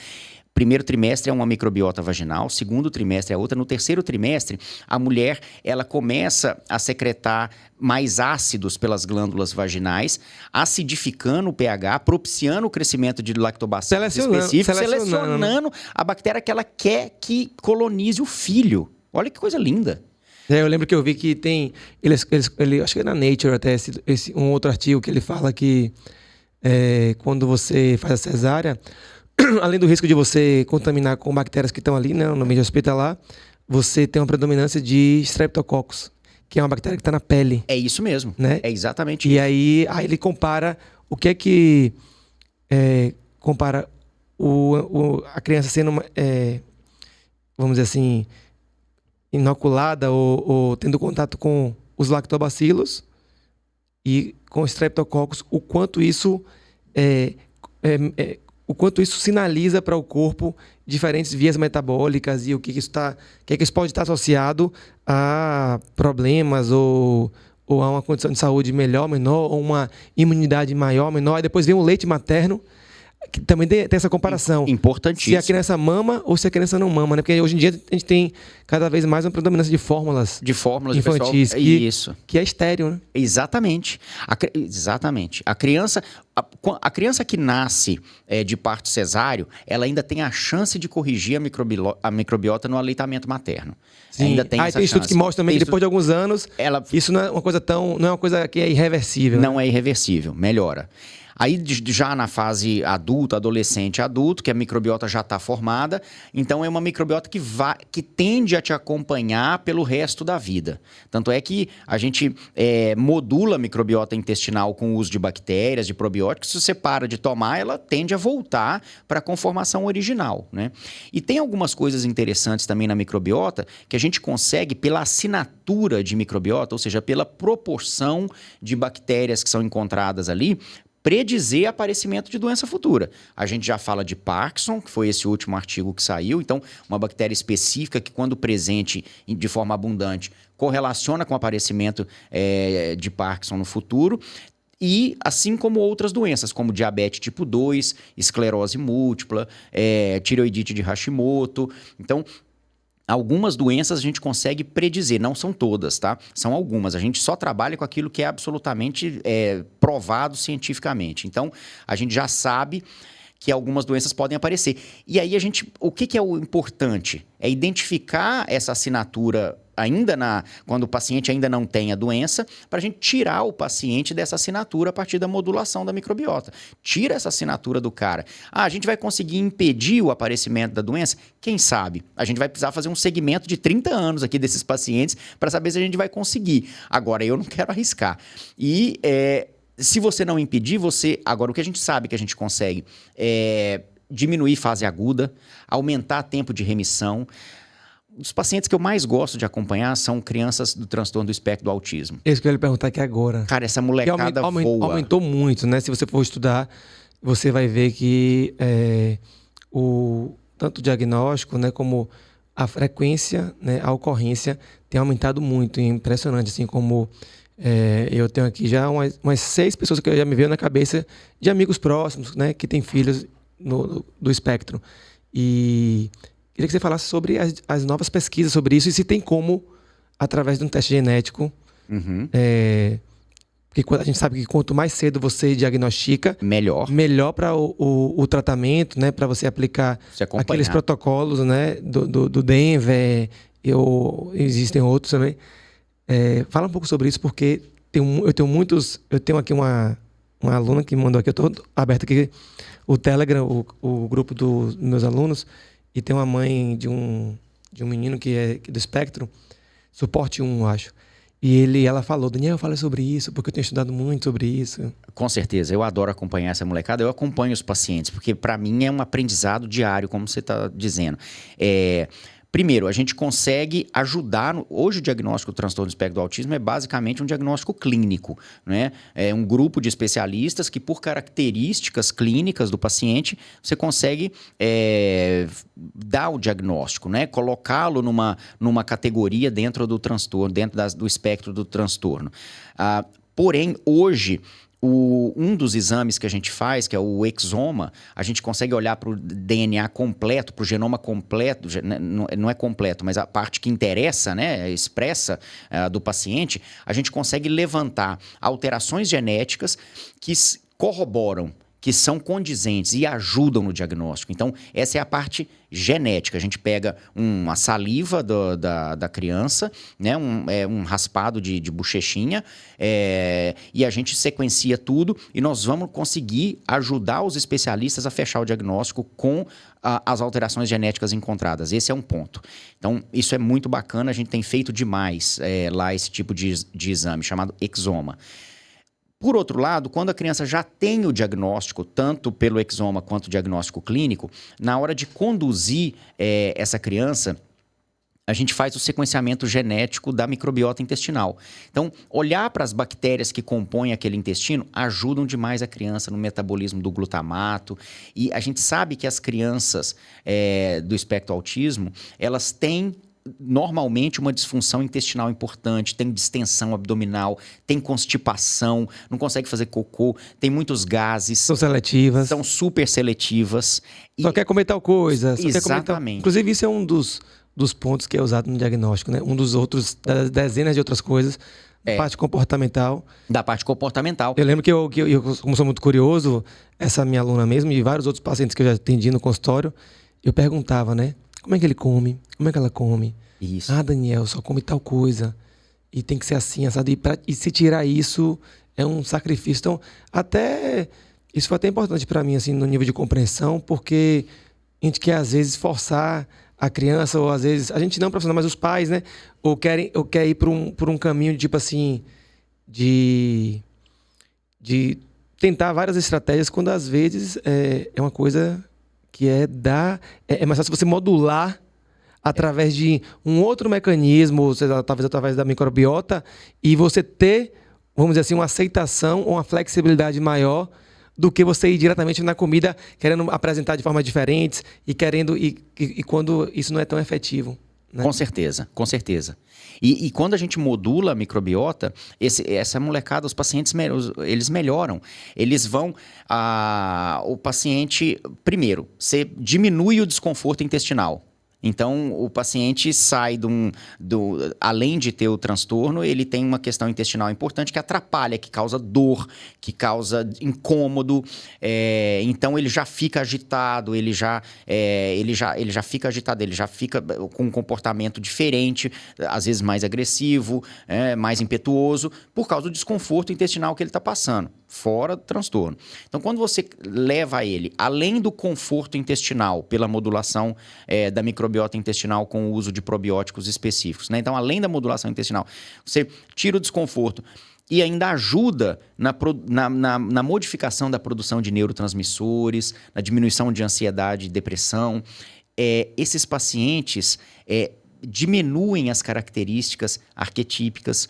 Primeiro trimestre é uma microbiota vaginal, segundo trimestre é outra. No terceiro trimestre, a mulher ela começa a secretar mais ácidos pelas glândulas vaginais, acidificando o pH, propiciando o crescimento de lactobacilos específicos, selecionando a bactéria que ela quer que colonize o filho. Olha que coisa linda.
Eu lembro que eu vi que tem... Ele acho que é na Nature até, um outro artigo que ele fala que quando você faz a cesárea... Além do risco de você contaminar com bactérias que estão ali, né, no meio hospitalar, você tem uma predominância de Streptococcus, que é uma bactéria que está na pele.
É isso mesmo,
né?
É exatamente
e
isso.
Aí ele compara o que é que compara a criança sendo, vamos dizer assim, inoculada ou tendo contato com os lactobacilos e com os streptococcus, o quanto isso sinaliza para o corpo diferentes vias metabólicas e o que isso pode estar associado a problemas ou a uma condição de saúde melhor, menor, ou uma imunidade maior, menor. E depois vem o leite materno, que também tem essa comparação.
Importantíssimo.
Se a criança mama ou se a criança não mama, né? Porque hoje em dia a gente tem cada vez mais uma predominância de fórmulas.
De fórmulas
infantis,
isso.
Que é estéril, né?
Exatamente. Exatamente. A criança que nasce de parto cesáreo, ela ainda tem a chance de corrigir a microbiota no aleitamento materno.
Sim.
Ainda tem essa
tem estudos
chance.
que mostram também que depois de alguns anos, isso não é uma coisa que é irreversível.
Não é irreversível, melhora. Aí, já na fase adulta, adolescente, adulto, que a microbiota já está formada, então é uma microbiota que tende a te acompanhar pelo resto da vida. Tanto é que a gente modula a microbiota intestinal com o uso de bactérias, de probióticos. Se você para de tomar, ela tende a voltar para a conformação original, né? E tem algumas coisas interessantes também na microbiota que a gente consegue pela assinatura de microbiota, ou seja, pela proporção de bactérias que são encontradas ali, predizer aparecimento de doença futura. A gente já fala de Parkinson, que foi esse último artigo que saiu. Então, uma bactéria específica que, quando presente de forma abundante, correlaciona com o aparecimento de Parkinson no futuro. E assim como outras doenças, como diabetes tipo 2, esclerose múltipla, tireoidite de Hashimoto. Então, algumas doenças a gente consegue predizer, não são todas, tá? São algumas. A gente só trabalha com aquilo que é absolutamente provado cientificamente. Então, a gente já sabe que algumas doenças podem aparecer. E aí, o que é o importante? É identificar essa assinatura quando o paciente ainda não tem a doença, para a gente tirar o paciente dessa assinatura a partir da modulação da microbiota. Tira essa assinatura do cara. A gente vai conseguir impedir o aparecimento da doença? Quem sabe? A gente vai precisar fazer um segmento de 30 anos aqui desses pacientes para saber se a gente vai conseguir. Agora, eu não quero arriscar. E se você não impedir, agora, o que a gente sabe que a gente consegue é diminuir fase aguda, aumentar tempo de remissão. Os pacientes que eu mais gosto de acompanhar são crianças do transtorno do espectro do autismo.
Isso que eu ia lhe perguntar aqui agora.
Cara, essa molecada voa.
Aumentou muito, né? Se você for estudar, você vai ver que tanto o diagnóstico, né, como a frequência, né, a ocorrência tem aumentado muito. É impressionante, assim como eu tenho aqui já umas 6 pessoas que já me veio na cabeça de amigos próximos, né, que têm filhos do espectro. E queria que você falasse sobre as novas pesquisas sobre isso e se tem como, através de um teste genético, porque a gente sabe que quanto mais cedo você diagnostica, melhor para o tratamento, né, para você aplicar aqueles protocolos, né, do Denver, existem outros também. Fala um pouco sobre isso, porque eu tenho aqui uma aluna que me mandou aqui, eu estou aberto aqui o Telegram, o grupo dos meus alunos, e tem uma mãe de um menino que é do espectro, suporte 1, acho. E ela falou, Daniel, fala sobre isso, porque eu tenho estudado muito sobre isso.
Com certeza, eu adoro acompanhar essa molecada, eu acompanho os pacientes, porque para mim é um aprendizado diário, como você está dizendo. Primeiro, a gente consegue ajudar. Hoje, o diagnóstico do transtorno do espectro do autismo é basicamente um diagnóstico clínico, né? É um grupo de especialistas que, por características clínicas do paciente, você consegue dar o diagnóstico, né? Colocá-lo numa categoria dentro do transtorno, dentro do espectro do transtorno. Porém, hoje, um dos exames que a gente faz, que é o exoma, a gente consegue olhar para o DNA completo, para o genoma completo, não é completo, mas a parte que interessa, né, expressa do paciente, a gente consegue levantar alterações genéticas que corroboram, que são condizentes e ajudam no diagnóstico. Então, essa é a parte genética. A gente pega uma saliva da criança, né? Um raspado de bochechinha, e a gente sequencia tudo e nós vamos conseguir ajudar os especialistas a fechar o diagnóstico com as alterações genéticas encontradas. Esse é um ponto. Então, isso é muito bacana. A gente tem feito demais lá esse tipo de exame, chamado exoma. Por outro lado, quando a criança já tem o diagnóstico, tanto pelo exoma quanto o diagnóstico clínico, na hora de conduzir essa criança, a gente faz o sequenciamento genético da microbiota intestinal. Então, olhar para as bactérias que compõem aquele intestino ajudam demais a criança no metabolismo do glutamato. E a gente sabe que as crianças do espectro autismo, elas têm normalmente uma disfunção intestinal importante, tem distensão abdominal, tem constipação, não consegue fazer cocô, tem muitos gases.
São seletivas.
São super seletivas.
Só quer comer tal coisa.
Exatamente.
Inclusive, isso é um dos pontos que é usado no diagnóstico, né? Um dos outros, das dezenas de outras coisas, parte comportamental.
Da parte comportamental.
Eu lembro que eu, como sou muito curioso, essa minha aluna mesmo e vários outros pacientes que eu já atendi no consultório, eu perguntava, né? Como é que ele come? Como é que ela come?
Isso.
Ah, Daniel, só come tal coisa. E tem que ser assim, assado. E se tirar isso, é um sacrifício. Então, isso foi até importante para mim, assim, no nível de compreensão, porque a gente quer, às vezes, forçar a criança, ou às vezes, a gente não profissional, mas os pais, né? Ou quer ir por um caminho, tipo assim, de tentar várias estratégias, quando às vezes é uma coisa que é mais fácil você modular através de um outro mecanismo, ou seja, talvez através da microbiota, e você ter, vamos dizer assim, uma aceitação ou uma flexibilidade maior do que você ir diretamente na comida, querendo apresentar de formas diferentes e querendo e quando isso não é tão efetivo. Né?
Com certeza, com certeza. E quando a gente modula a microbiota, essa molecada, os pacientes, eles melhoram. Eles vão... o paciente, primeiro, você diminui o desconforto intestinal. Então, o paciente sai além de ter o transtorno, ele tem uma questão intestinal importante que atrapalha, que causa dor, que causa incômodo. Então, ele já fica agitado, ele já fica agitado, ele já fica com um comportamento diferente, às vezes mais agressivo, mais impetuoso, por causa do desconforto intestinal que ele está passando, fora do transtorno. Então, quando você leva ele, além do conforto intestinal, pela modulação da microbiota intestinal com o uso de probióticos específicos, né? Então, além da modulação intestinal, você tira o desconforto e ainda ajuda na modificação da produção de neurotransmissores, na diminuição de ansiedade e depressão. Esses pacientes diminuem as características arquetípicas,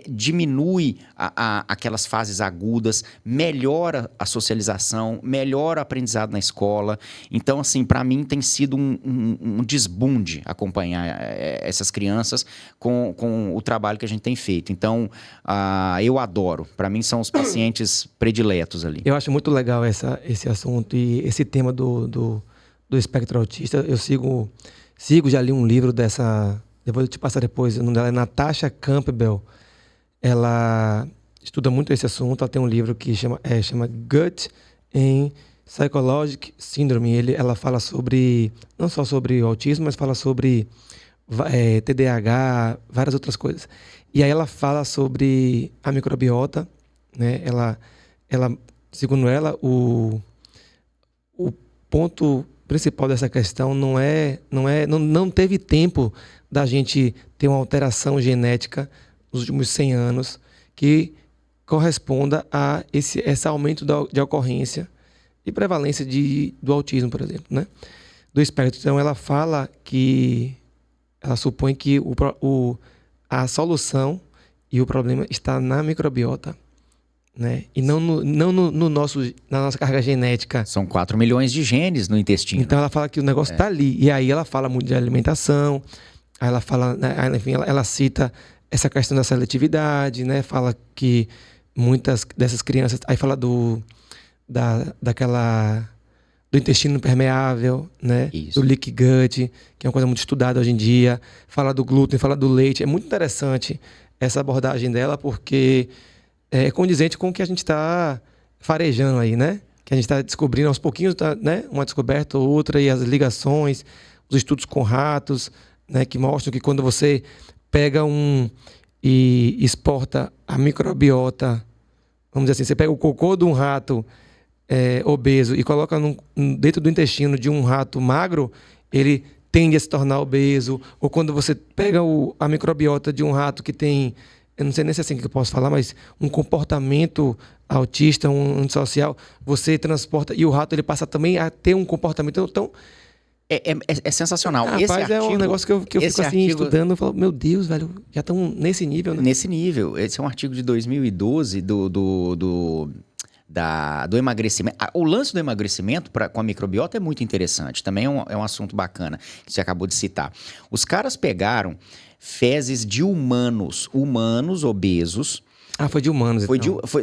diminui aquelas fases agudas, melhora a socialização, melhora o aprendizado na escola. Então, assim, para mim tem sido um desbunde acompanhar essas crianças com o trabalho que a gente tem feito. Então, eu adoro. Para mim são os pacientes prediletos ali.
Eu acho muito legal esse assunto e esse tema do espectro autista. Eu sigo, já li um livro dessa... Eu vou te passar depois. O nome dela é Natasha Campbell. Ela estuda muito esse assunto. Ela tem um livro que chama Gut and Psychological Syndrome. Ela fala sobre... Não só sobre o autismo, mas fala sobre TDAH, várias outras coisas. E aí ela fala sobre a microbiota, né? Ela segundo ela, o ponto principal dessa questão não teve tempo da gente ter uma alteração genética nos últimos 100 anos que corresponda a esse aumento de ocorrência e prevalência do autismo, por exemplo, né? Do espectro. Então, ela fala que ela supõe que a solução e o problema está na microbiota, né? E não na nossa carga genética.
São 4 milhões de genes no intestino.
Então ela fala que o negócio está ali. E aí ela fala muito de alimentação, aí ela fala, né, enfim, ela cita essa questão da seletividade, né? Fala que muitas dessas crianças... Aí fala do intestino permeável, né?
Isso.
Do leaky gut, que é uma coisa muito estudada hoje em dia. Fala do glúten, fala do leite. É muito interessante essa abordagem dela, porque é condizente com o que a gente está farejando aí, né? Que a gente está descobrindo aos pouquinhos, né? Uma descoberta ou outra, e as ligações, os estudos com ratos, né? Que mostram que quando você pega e exporta a microbiota, vamos dizer assim, você pega o cocô de um rato obeso e coloca dentro do intestino de um rato magro, ele tende a se tornar obeso. Ou quando você pega a microbiota de um rato que tem eu não sei nem se é assim que eu posso falar, mas um comportamento autista, um antissocial, você transporta, e o rato ele passa também a ter um comportamento tão...
É sensacional.
Rapaz,
esse artigo,
é um negócio que eu fico assim,
artigo,
estudando, eu falo, meu Deus, velho, já estão nesse nível, né?
Nesse nível. Esse é um artigo de 2012 do emagrecimento. O lance do emagrecimento com a microbiota é muito interessante. Também é um assunto bacana que você acabou de citar. Os caras pegaram fezes de humanos obesos.
Ah, foi de humanos.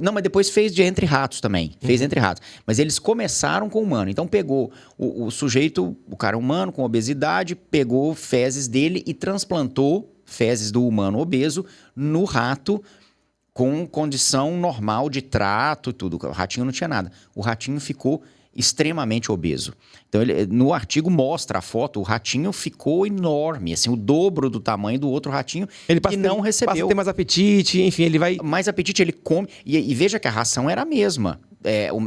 Não, mas depois fez de entre ratos também. Fez entre ratos. Mas eles começaram com humano. Então pegou o sujeito, o cara humano com obesidade, pegou fezes dele e transplantou fezes do humano obeso no rato com condição normal de trato e tudo. O ratinho não tinha nada. O ratinho ficou extremamente obeso. Então, no artigo mostra a foto, o ratinho ficou enorme, assim, o dobro do tamanho do outro ratinho que não recebeu.
Passa a ter mais apetite, enfim, ele vai...
Mais apetite, ele come... E veja que a ração era a mesma.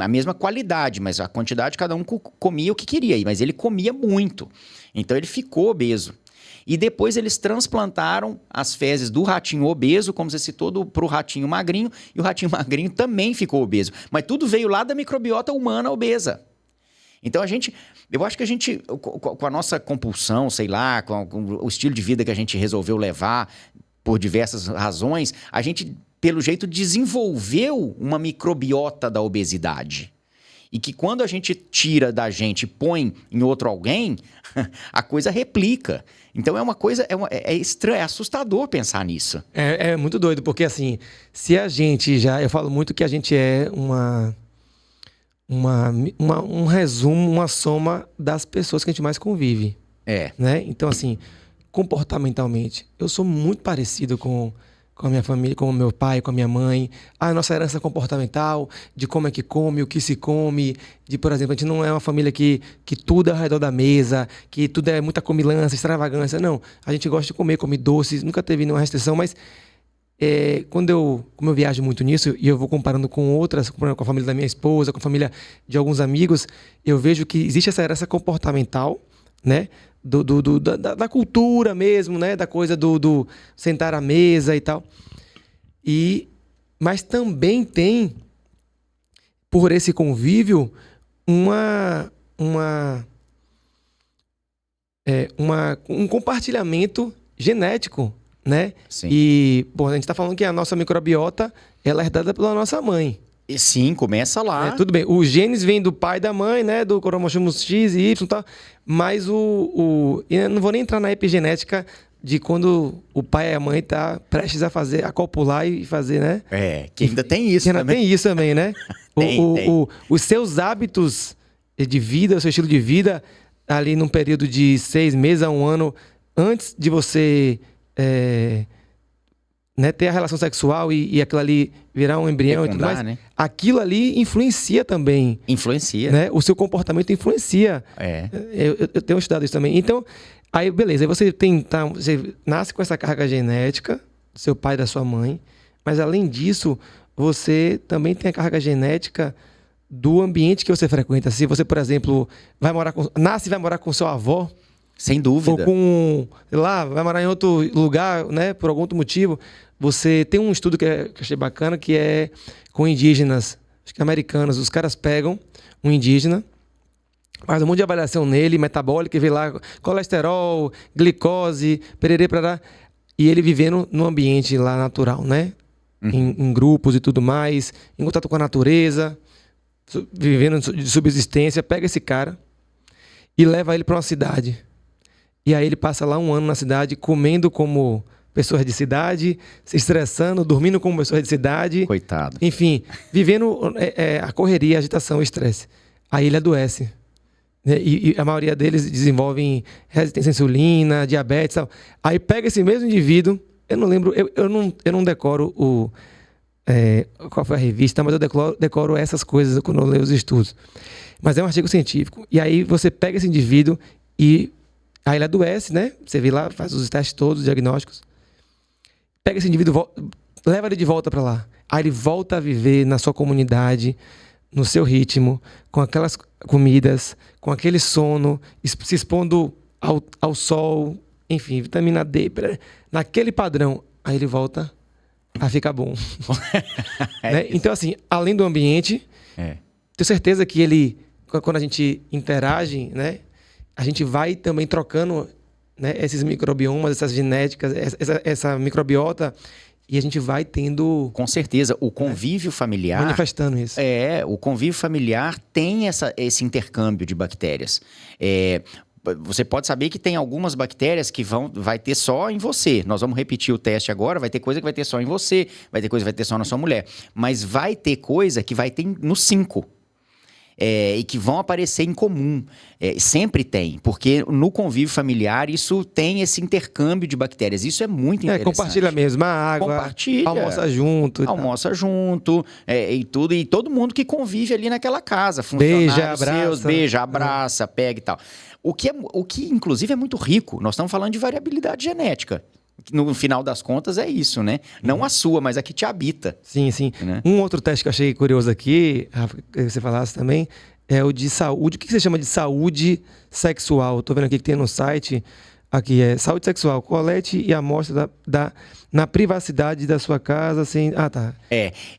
A mesma qualidade, mas a quantidade, cada um comia o que queria. Mas ele comia muito. Então, ele ficou obeso. E depois eles transplantaram as fezes do ratinho obeso, como você citou, para o ratinho magrinho, e o ratinho magrinho também ficou obeso. Mas tudo veio lá da microbiota humana obesa. Então eu acho que a gente, com a nossa compulsão, sei lá, com o estilo de vida que a gente resolveu levar por diversas razões, a gente, pelo jeito, desenvolveu uma microbiota da obesidade. E que quando a gente tira da gente e põe em outro alguém, a coisa replica. Então é uma coisa, estranho, é assustador pensar nisso.
É muito doido, porque assim, se a gente já... Eu falo muito que a gente é um resumo, uma soma das pessoas que a gente mais convive. Né? Então assim, comportamentalmente, eu sou muito parecido com a minha família, com o meu pai, com a minha mãe. A nossa herança comportamental, de como é que come, o que se come. Por exemplo, a gente não é uma família que tudo é ao redor da mesa, que tudo é muita comilança, extravagância. Não, a gente gosta de come doces, nunca teve nenhuma restrição, mas como eu viajo muito nisso, e eu vou comparando com outras, com a família da minha esposa, com a família de alguns amigos, eu vejo que existe essa herança comportamental, né? Da cultura mesmo, né? Da coisa do sentar à mesa e tal. Mas também tem, por esse convívio, um compartilhamento genético, né?
Sim.
E, a gente está falando que a nossa microbiota ela é herdada pela nossa mãe.
Sim, começa lá.
Tudo bem, os genes vêm do pai e da mãe, né? Do cromossomo X e Y e tal. Mas eu não vou nem entrar na epigenética de quando o pai e a mãe tá prestes a copular e fazer, né?
Que ainda tem isso também.
Tem isso também, né?
Tem.
Os seus hábitos de vida, o seu estilo de vida, ali num período de 6 meses a 1 ano, antes de você... ter a relação sexual e aquilo ali virar um embrião e tudo mais,
né?
Aquilo ali influencia também.
Influencia.
Né? O seu comportamento influencia. Eu tenho estudado isso também. Então, aí beleza, aí você nasce com essa carga genética do seu pai e da sua mãe, mas além disso, você também tem a carga genética do ambiente que você frequenta. Se você, por exemplo, nasce e vai morar com sua avó,
sem dúvida.
Ou vai morar em outro lugar, né? Por algum outro motivo. Você tem um estudo que eu achei bacana, que é com indígenas, acho que americanos. Os caras pegam um indígena, faz um monte de avaliação nele, metabólica, e vê lá colesterol, glicose, pererê, parará, e ele vivendo num ambiente lá natural, né? Em grupos e tudo mais, em contato com a natureza, vivendo de subsistência. Pega esse cara e leva ele para uma cidade. E aí ele passa lá 1 ano na cidade, comendo como pessoas de cidade, se estressando, dormindo como pessoas de cidade.
Coitado.
Enfim, vivendo a correria, a agitação, o estresse. Aí ele adoece. E a maioria deles desenvolvem resistência à insulina, diabetes, tal. Aí pega esse mesmo indivíduo, eu não lembro, eu não decoro qual foi a revista, mas eu decoro essas coisas quando eu leio os estudos. Mas é um artigo científico. E aí você pega esse indivíduo e aí ele adoece, né? Você vê lá, faz os testes todos, os diagnósticos. Pega esse indivíduo, leva ele de volta para lá. Aí ele volta a viver na sua comunidade, no seu ritmo, com aquelas comidas, com aquele sono, se expondo ao sol, enfim, vitamina D, naquele padrão. Aí ele volta vai ficar bom. Né? Então, assim, além do ambiente, tenho certeza que ele, quando a gente interage, né, a gente vai também trocando, né, esses microbiomas, essas genéticas, essa microbiota, e a gente vai tendo...
Com certeza, o convívio familiar...
Manifestando isso.
O convívio familiar tem esse intercâmbio de bactérias. Você pode saber que tem algumas bactérias que vai ter só em você. Nós vamos repetir o teste agora, vai ter coisa que vai ter só em você, vai ter coisa que vai ter só na sua mulher. Mas vai ter coisa que vai ter nos 5. E que vão aparecer em comum. Sempre tem, porque no convívio familiar isso tem esse intercâmbio de bactérias. Isso é muito interessante.
Compartilha a mesma água,
compartilha,
almoça junto.
Almoça junto, e tudo. E todo mundo que convive ali naquela casa. Funcionários beija, abraça, pega e tal. O que, inclusive, é muito rico. Nós estamos falando de variabilidade genética. No final das contas é isso, né? Não a sua, mas a que te habita.
Sim, sim. Né? Um outro teste que eu achei curioso aqui, Rafa, que você falasse também, é o de saúde. O que você chama de saúde sexual? Estou vendo aqui que tem no site. Aqui é saúde sexual. Colete e amostra na privacidade da sua casa. Assim... Ah, tá.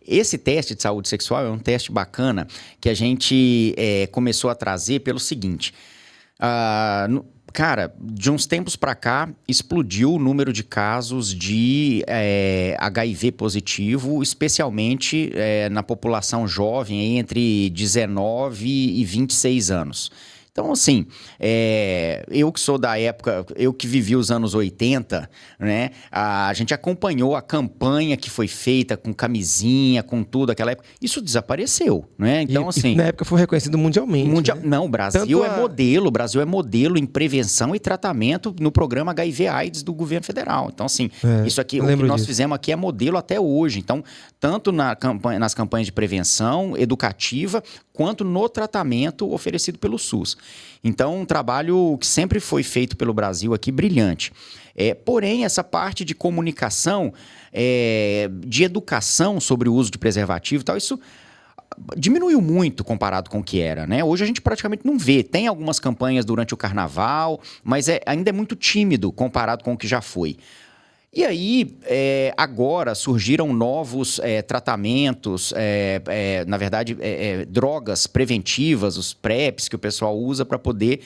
Esse teste de saúde sexual é um teste bacana que a gente começou a trazer pelo seguinte. Cara, de uns tempos para cá, explodiu o número de casos de HIV positivo, especialmente na população jovem, entre 19 e 26 anos. Então, assim, eu que sou da época, eu que vivi os anos 80, né? A gente acompanhou a campanha que foi feita com camisinha, com tudo, aquela época. Isso desapareceu, né? Então, assim...
na época foi reconhecido mundialmente. Né?
Não, o Brasil o Brasil é modelo em prevenção e tratamento no programa HIV/AIDS do governo federal. Então, assim, isso aqui, o que nós fizemos aqui é modelo até hoje. Então, tanto nas campanhas de prevenção educativa, quanto no tratamento oferecido pelo SUS. Então, um trabalho que sempre foi feito pelo Brasil aqui, brilhante. Porém, essa parte de comunicação, de educação sobre o uso de preservativo e tal, isso diminuiu muito comparado com o que era, né? Hoje a gente praticamente não vê. Tem algumas campanhas durante o carnaval, mas ainda é muito tímido comparado com o que já foi. E aí, agora surgiram novos tratamentos, na verdade, drogas preventivas, os PrEPs que o pessoal usa para poder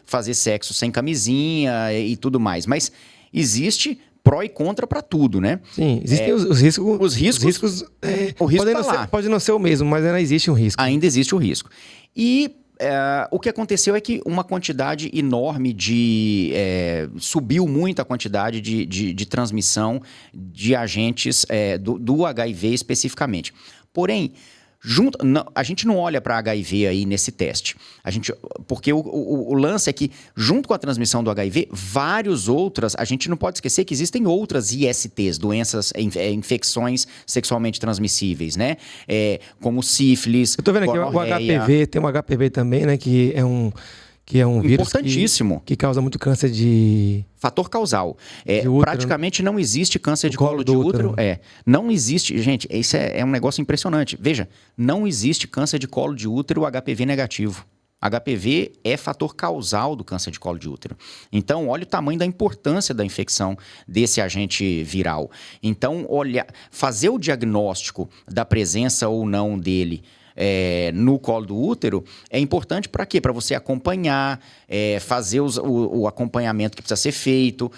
fazer sexo sem camisinha e tudo mais. Mas existe pró e contra para tudo, né?
Sim, existem os riscos.
Os riscos o risco
pode não ser o mesmo, mas ainda existe um risco.
Ainda existe o risco. E... o que aconteceu é que uma quantidade enorme subiu muito a quantidade de transmissão de agentes do HIV especificamente. Porém, a gente não olha para HIV aí nesse teste. Porque o lance é que, junto com a transmissão do HIV, a gente não pode esquecer que existem outras ISTs, doenças, infecções sexualmente transmissíveis, né? Como sífilis,
eu tô vendo aqui o HPV, tem um HPV também, né? Que é um vírus
importantíssimo.
Que causa muito câncer de...
Fator causal.
Útero,
praticamente não existe câncer de colo de útero. Não existe... Gente, isso é um negócio impressionante. Veja, não existe câncer de colo de útero HPV negativo. HPV é fator causal do câncer de colo de útero. Então, olha o tamanho da importância da infecção desse agente viral. Então, fazer o diagnóstico da presença ou não dele no colo do útero é importante para quê? Para você acompanhar, fazer o acompanhamento que precisa ser feito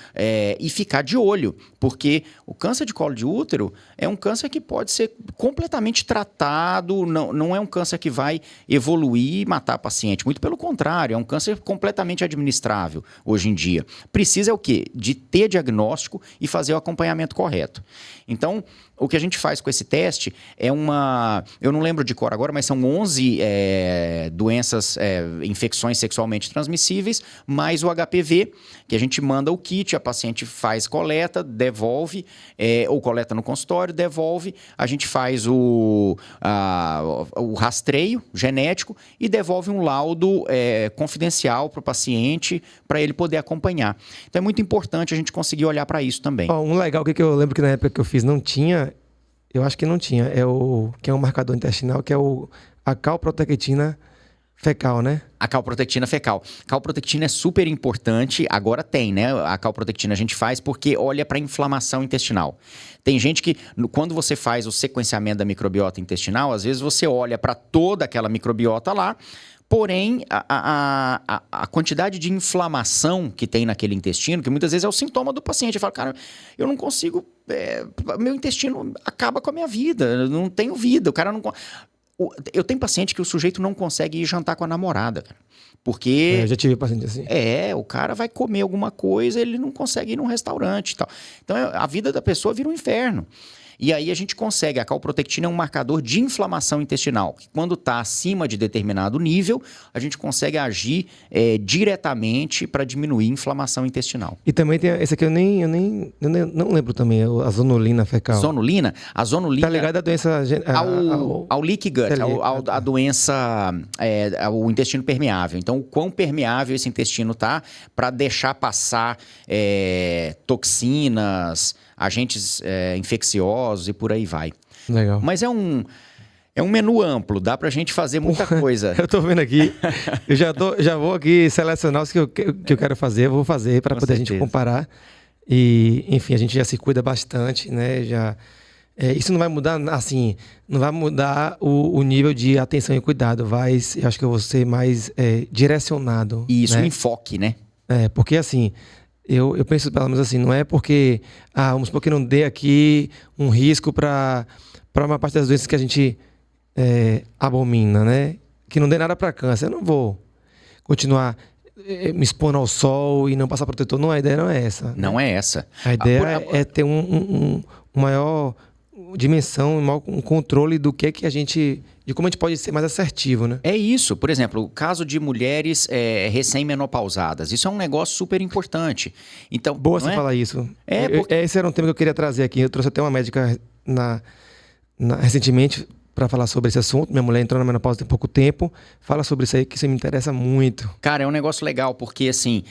e ficar de olho, porque o câncer de colo de útero é um câncer que pode ser completamente tratado, não é um câncer que vai evoluir e matar o paciente, muito pelo contrário, é um câncer completamente administrável hoje em dia. Precisa o quê? De ter diagnóstico e fazer o acompanhamento correto. Então, o que a gente faz com esse teste eu não lembro de cor agora, mas são 11 doenças, infecções sexualmente transmissíveis, mais o HPV, que a gente manda o kit, a paciente faz coleta, devolve, ou coleta no consultório, devolve, a gente faz o rastreio genético e devolve um laudo confidencial para o paciente, para ele poder acompanhar. Então é muito importante a gente conseguir olhar para isso também.
Um legal que eu lembro que na época que eu fiz não tinha, eu acho que não tinha, que é um marcador intestinal, que é a calprotectina fecal, né?
A calprotectina fecal. Calprotectina é super importante, agora tem, né? A calprotectina a gente faz porque olha para inflamação intestinal. Tem gente que, quando você faz o sequenciamento da microbiota intestinal, às vezes você olha para toda aquela microbiota lá, porém, a quantidade de inflamação que tem naquele intestino, que muitas vezes é o sintoma do paciente. Ele fala, cara, eu não consigo, meu intestino acaba com a minha vida, eu não tenho vida, o cara não... Eu tenho paciente que o sujeito não consegue ir jantar com a namorada, cara. Porque...
Eu já tive paciente assim.
o cara vai comer alguma coisa, ele não consegue ir num restaurante e tal. Então, a vida da pessoa vira um inferno. E aí a gente consegue, a calprotectina é um marcador de inflamação intestinal, que quando está acima de determinado nível, a gente consegue agir diretamente para diminuir a inflamação intestinal.
E também tem esse aqui, eu não lembro também, a zonulina fecal.
Zonulina? A zonulina...
Tá ligado à doença...
Ao leaky gut, a doença, ao intestino permeável. Então, o quão permeável esse intestino tá para deixar passar toxinas, agentes infecciosos e por aí vai.
Legal.
Mas é um menu amplo, dá pra gente fazer muita coisa.
Eu tô vendo aqui, eu já vou aqui selecionar os que eu quero fazer, eu vou fazer para poder a gente comparar. E, enfim, a gente já se cuida bastante, né? Isso não vai mudar, assim, não vai mudar o nível de atenção e cuidado, eu acho que eu vou ser mais direcionado.
Isso,
né?
um enfoque, né?
Porque assim... Eu penso, pelo menos assim, não é porque, vamos supor que não dê aqui um risco para uma parte das doenças que a gente abomina, né? Que não dê nada para câncer. Eu não vou continuar me expondo ao sol e não passar protetor. Não, a ideia não é essa.
Não é essa.
A ideia é ter um maior dimensão, um controle do que a gente... de como a gente pode ser mais assertivo, né?
É isso. Por exemplo, o caso de mulheres recém-menopausadas. Isso é um negócio super importante. Então,
boa você falar isso. Esse era um tema que eu queria trazer aqui. Eu trouxe até uma médica recentemente para falar sobre esse assunto. Minha mulher entrou na menopausa tem pouco tempo. Fala sobre isso aí, que isso me interessa muito.
Cara, é um negócio legal, porque assim,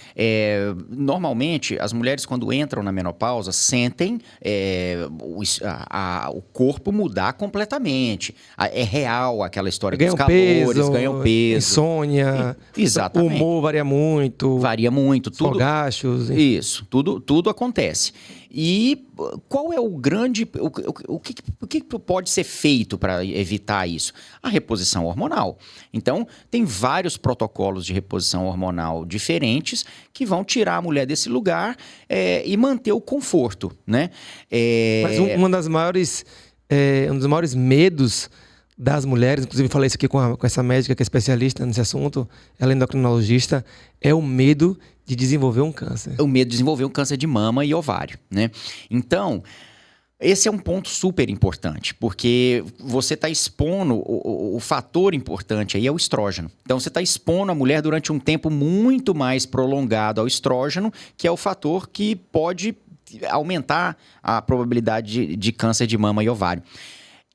normalmente as mulheres quando entram na menopausa sentem o corpo mudar completamente. É real aquela história dos calores, ganham peso.
Insônia.
Exatamente.
O humor varia muito.
Varia muito. Tudo,
fogachos.
Isso, tudo acontece. E qual é o grande... O que pode ser feito para evitar isso? A reposição hormonal. Então, tem vários protocolos de reposição hormonal diferentes que vão tirar a mulher desse lugar e manter o conforto, né?
Mas um dos maiores medos das mulheres, inclusive eu falei isso aqui com essa médica que é especialista nesse assunto, ela é endocrinologista, é o medo de desenvolver um câncer.
O medo de desenvolver um câncer de mama e ovário, né? Então, esse é um ponto super importante, porque você está expondo, o fator importante aí é o estrógeno. Então, você está expondo a mulher durante um tempo muito mais prolongado ao estrógeno, que é o fator que pode aumentar a probabilidade de câncer de mama e ovário.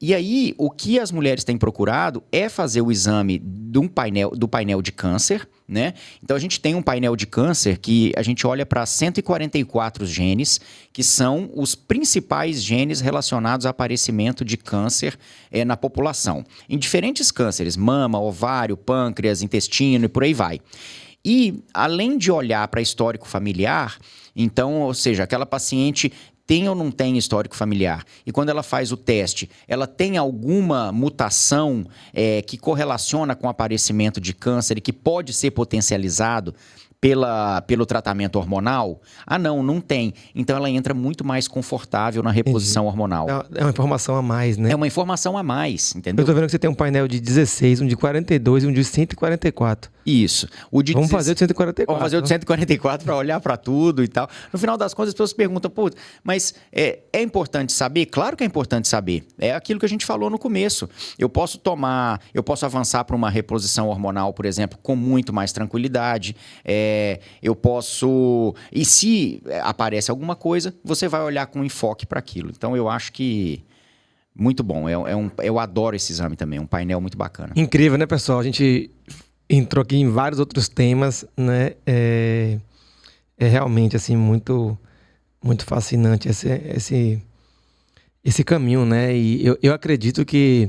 E aí, o que as mulheres têm procurado é fazer o exame do painel de câncer, né? Então, a gente tem um painel de câncer que a gente olha para 144 genes, que são os principais genes relacionados ao aparecimento de câncer na população. Em diferentes cânceres, mama, ovário, pâncreas, intestino e por aí vai. E, além de olhar para histórico familiar, então, ou seja, aquela paciente tem ou não tem histórico familiar? E quando ela faz o teste, ela tem alguma mutação que correlaciona com o aparecimento de câncer e que pode ser potencializado pelo tratamento hormonal? Não tem. Então ela entra muito mais confortável na reposição hormonal.
É uma informação a mais, né?
É uma informação a mais, entendeu?
Eu tô vendo que você tem um painel de 16, um de 42 e um de 144.
Isso.
Vamos fazer o de 144.
Vamos fazer o de 144 para olhar para tudo e tal. No final das contas, as pessoas perguntam, pô, mas é importante saber? Claro que é importante saber. É aquilo que a gente falou no começo. Eu posso avançar para uma reposição hormonal, por exemplo, com muito mais tranquilidade. Eu posso... E se aparece alguma coisa, você vai olhar com enfoque para aquilo. Então, eu acho que... Muito bom. Eu adoro esse exame também. Um painel muito bacana.
Incrível, né, pessoal? A gente entrou aqui em vários outros temas, né? É realmente, assim, muito, muito fascinante esse caminho, né? E eu acredito que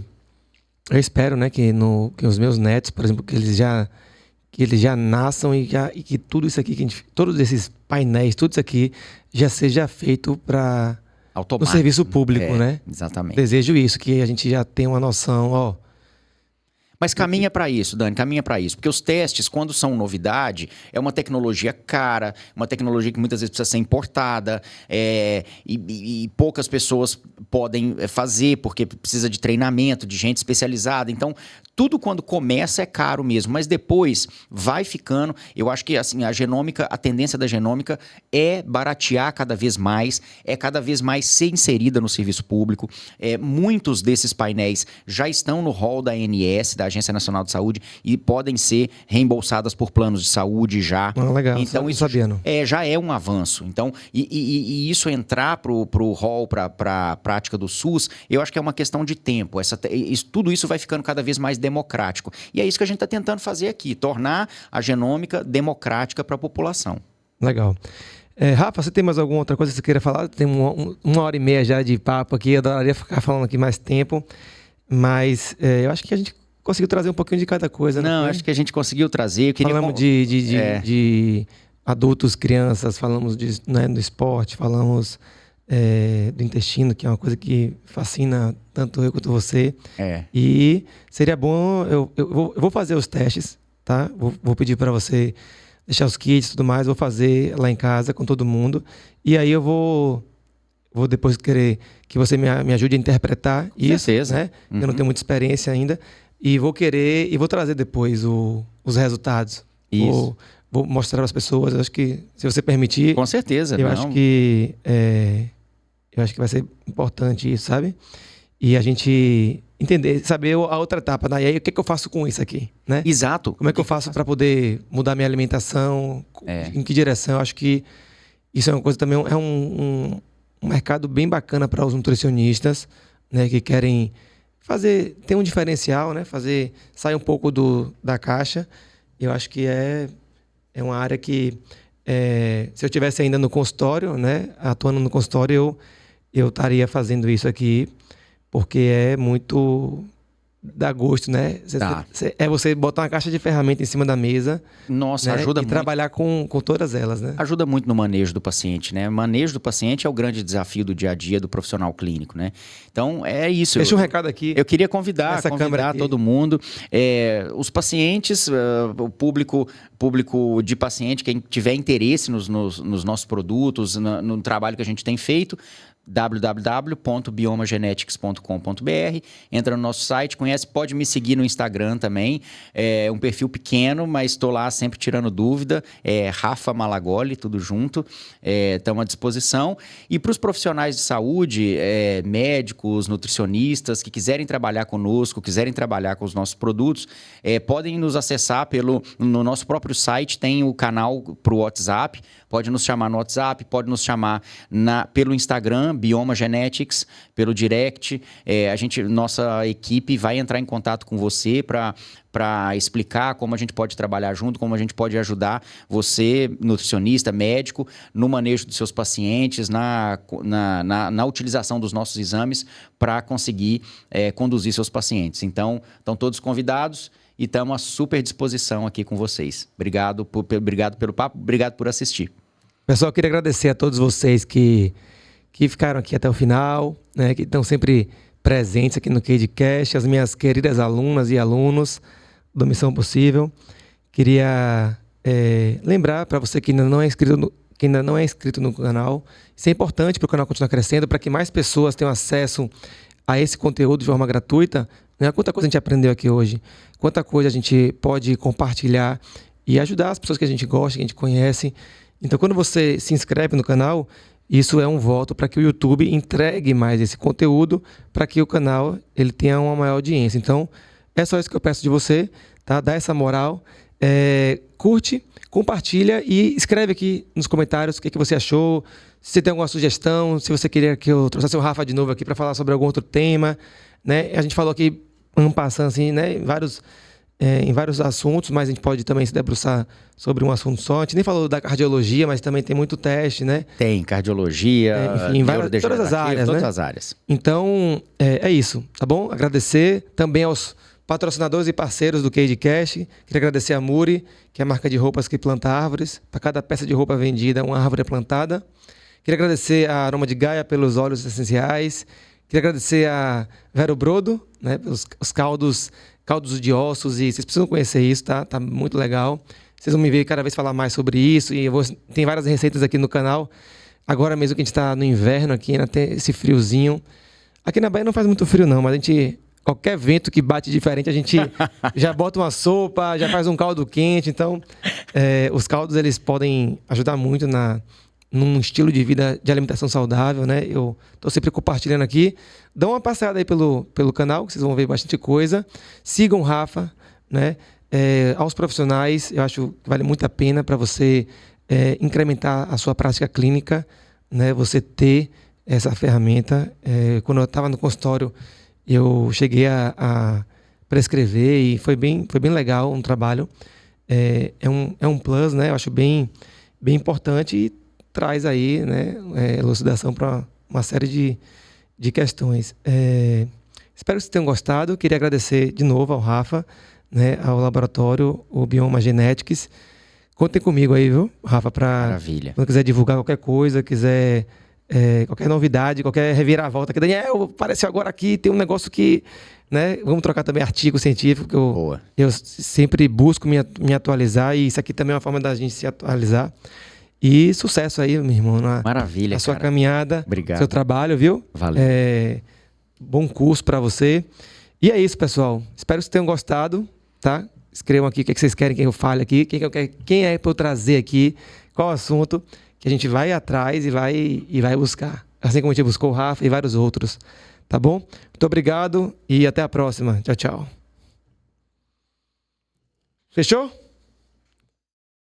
Eu espero, né, que os meus netos, por exemplo, que eles já nasçam e que tudo isso aqui, todos esses painéis, tudo isso aqui já seja feito para o serviço público, né?
Exatamente.
Desejo isso, que a gente já tenha uma noção, ó.
Mas caminha para isso, Dani, caminha para isso. Porque os testes, quando são novidade, é uma tecnologia cara, uma tecnologia que muitas vezes precisa ser importada, e poucas pessoas podem fazer, porque precisa de treinamento, de gente especializada. Então, tudo quando começa é caro mesmo, mas depois vai ficando. Eu acho que assim, a tendência da genômica é baratear cada vez mais, é cada vez mais ser inserida no serviço público. Muitos desses painéis já estão no hall da ANS, da Agência Nacional de Saúde, e podem ser reembolsadas por planos de saúde já.
Legal,
então isso
sabendo.
Já é um avanço. Então, e isso entrar pro hall, para a prática do SUS, eu acho que é uma questão de tempo. Tudo isso vai ficando cada vez mais democrático. E é isso que a gente está tentando fazer aqui, tornar a genômica democrática para a população.
Legal. Rafa, você tem mais alguma outra coisa que você queira falar? Tem 1h30 já de papo aqui, eu adoraria ficar falando aqui mais tempo, mas eu acho que a gente conseguiu trazer um pouquinho de cada coisa.
Não, acho que a gente conseguiu trazer.
Falamos de adultos, crianças, falamos do esporte, falamos do intestino, que é uma coisa que fascina tanto eu quanto você. E seria bom, eu vou fazer os testes, tá? Vou pedir para você deixar os kits e tudo mais, vou fazer lá em casa com todo mundo. E aí eu vou depois querer que você me ajude a interpretar isso,
certeza,
né? Eu não tenho muita experiência ainda. E vou trazer depois os resultados.
Isso.
Vou mostrar para as pessoas. Eu acho que, se você permitir...
Com certeza.
Eu acho que vai ser importante isso, sabe? E a gente entender, saber a outra etapa. Né? E aí, o que eu faço com isso aqui? Né?
Exato.
Como é que eu faço para poder mudar minha alimentação? Em que direção? Eu acho que isso é uma coisa também... É um mercado bem bacana para os nutricionistas, né? Que querem... ter um diferencial, né? Sair um pouco da caixa. Eu acho que é uma área que, se eu estivesse ainda no consultório, né? Atuando no consultório, eu estaria fazendo isso aqui, porque é muito... dá gosto, né? Você botar uma caixa de ferramentas em cima da mesa.
Nossa,
né?
Ajuda muito.
E trabalhar com todas elas, né?
Ajuda muito no manejo do paciente, né? O manejo do paciente é o grande desafio do dia a dia do profissional clínico, né? Então, é isso.
Deixa um recado aqui.
Eu queria convidar todo mundo. Os pacientes, o público de paciente, quem tiver interesse nos nossos produtos, no trabalho que a gente tem feito, www.biomagenetics.com.br, entra no nosso site, pode me seguir no Instagram também, é um perfil pequeno, mas estou lá sempre tirando dúvida, Rafa Malagoli, tudo junto, estamos à disposição. E para os profissionais de saúde, médicos, nutricionistas, que quiserem trabalhar conosco, quiserem trabalhar com os nossos produtos, podem nos acessar no nosso próprio site, tem o canal para o WhatsApp, pode nos chamar no WhatsApp, pode nos chamar pelo Instagram, Bioma Genetics, pelo direct. Nossa equipe vai entrar em contato com você para explicar como a gente pode trabalhar junto, como a gente pode ajudar você, nutricionista, médico, no manejo dos seus pacientes, na utilização dos nossos exames para conseguir conduzir seus pacientes. Então, estão todos convidados e estamos à super disposição aqui com vocês. Obrigado pelo papo, obrigado por assistir.
Pessoal, eu queria agradecer a todos vocês que ficaram aqui até o final, né, que estão sempre presentes aqui no KidCast, as minhas queridas alunas e alunos do Missão Possível. Queria lembrar para você que ainda não é inscrito no canal, isso é importante para o canal continuar crescendo, para que mais pessoas tenham acesso a esse conteúdo de forma gratuita. Né? Quanta coisa a gente aprendeu aqui hoje, quanta coisa a gente pode compartilhar e ajudar as pessoas que a gente gosta, que a gente conhece. Então, quando você se inscreve no canal, isso é um voto para que o YouTube entregue mais esse conteúdo, para que o canal ele tenha uma maior audiência. Então, é só isso que eu peço de você, tá? Dá essa moral, curte, compartilha e escreve aqui nos comentários o que você achou, se você tem alguma sugestão, se você queria que eu trouxesse o Rafa de novo aqui para falar sobre algum outro tema, né? A gente falou aqui, passando assim, né? Vários em vários assuntos, mas a gente pode também se debruçar sobre um assunto só. A gente nem falou da cardiologia, mas também tem muito teste, né?
Tem cardiologia,
enfim, todas as áreas,
todas
né?
as áreas.
Então, é isso, tá bom? Agradecer também aos patrocinadores e parceiros do CageCast. Queria agradecer a Muri, que é a marca de roupas que planta árvores. Para cada peça de roupa vendida, uma árvore é plantada. Queria agradecer a Aroma de Gaia pelos óleos essenciais. Queria agradecer a Vero Brodo, né, pelos os caldos de ossos. E vocês precisam conhecer isso, tá? Tá muito legal. Vocês vão me ver cada vez falar mais sobre isso. E tem várias receitas aqui no canal. Agora mesmo que a gente está no inverno aqui, né, tem esse friozinho. Aqui na Bahia não faz muito frio não, mas a gente... Qualquer vento que bate diferente, a gente já bota uma sopa, já faz um caldo quente. Então, os caldos eles podem ajudar muito num estilo de vida de alimentação saudável, né? Eu estou sempre compartilhando aqui. Dá uma passada aí pelo canal, que vocês vão ver bastante coisa. Sigam o Rafa, né? Aos profissionais, eu acho que vale muito a pena para você incrementar a sua prática clínica, né? Você ter essa ferramenta. Quando eu estava no consultório, eu cheguei a prescrever e foi bem legal um trabalho. É um plus, né? Eu acho bem importante e traz aí, né, elucidação para uma série de questões. Espero que vocês tenham gostado. Queria agradecer de novo ao Rafa, né, ao laboratório, o Bioma Genetics. Contem comigo aí, viu, Rafa, para quando quiser divulgar qualquer coisa, quiser... qualquer novidade, qualquer reviravolta que Daniel apareceu agora aqui, tem um negócio que, né, vamos trocar também artigo científico que eu sempre busco me atualizar e isso aqui também é uma forma da gente se atualizar. E sucesso aí, meu irmão,
maravilha,
na sua
cara.
caminhada,
obrigado.
Seu trabalho, viu?
Valeu.
Bom curso para você. E é isso, pessoal. Espero que vocês tenham gostado, tá? Escrevam aqui o que vocês querem que eu fale aqui, quem é para eu trazer aqui, qual assunto que a gente vai atrás e vai buscar. Assim como a gente buscou o Rafa e vários outros. Tá bom? Muito obrigado e até a próxima. Tchau, tchau. Fechou?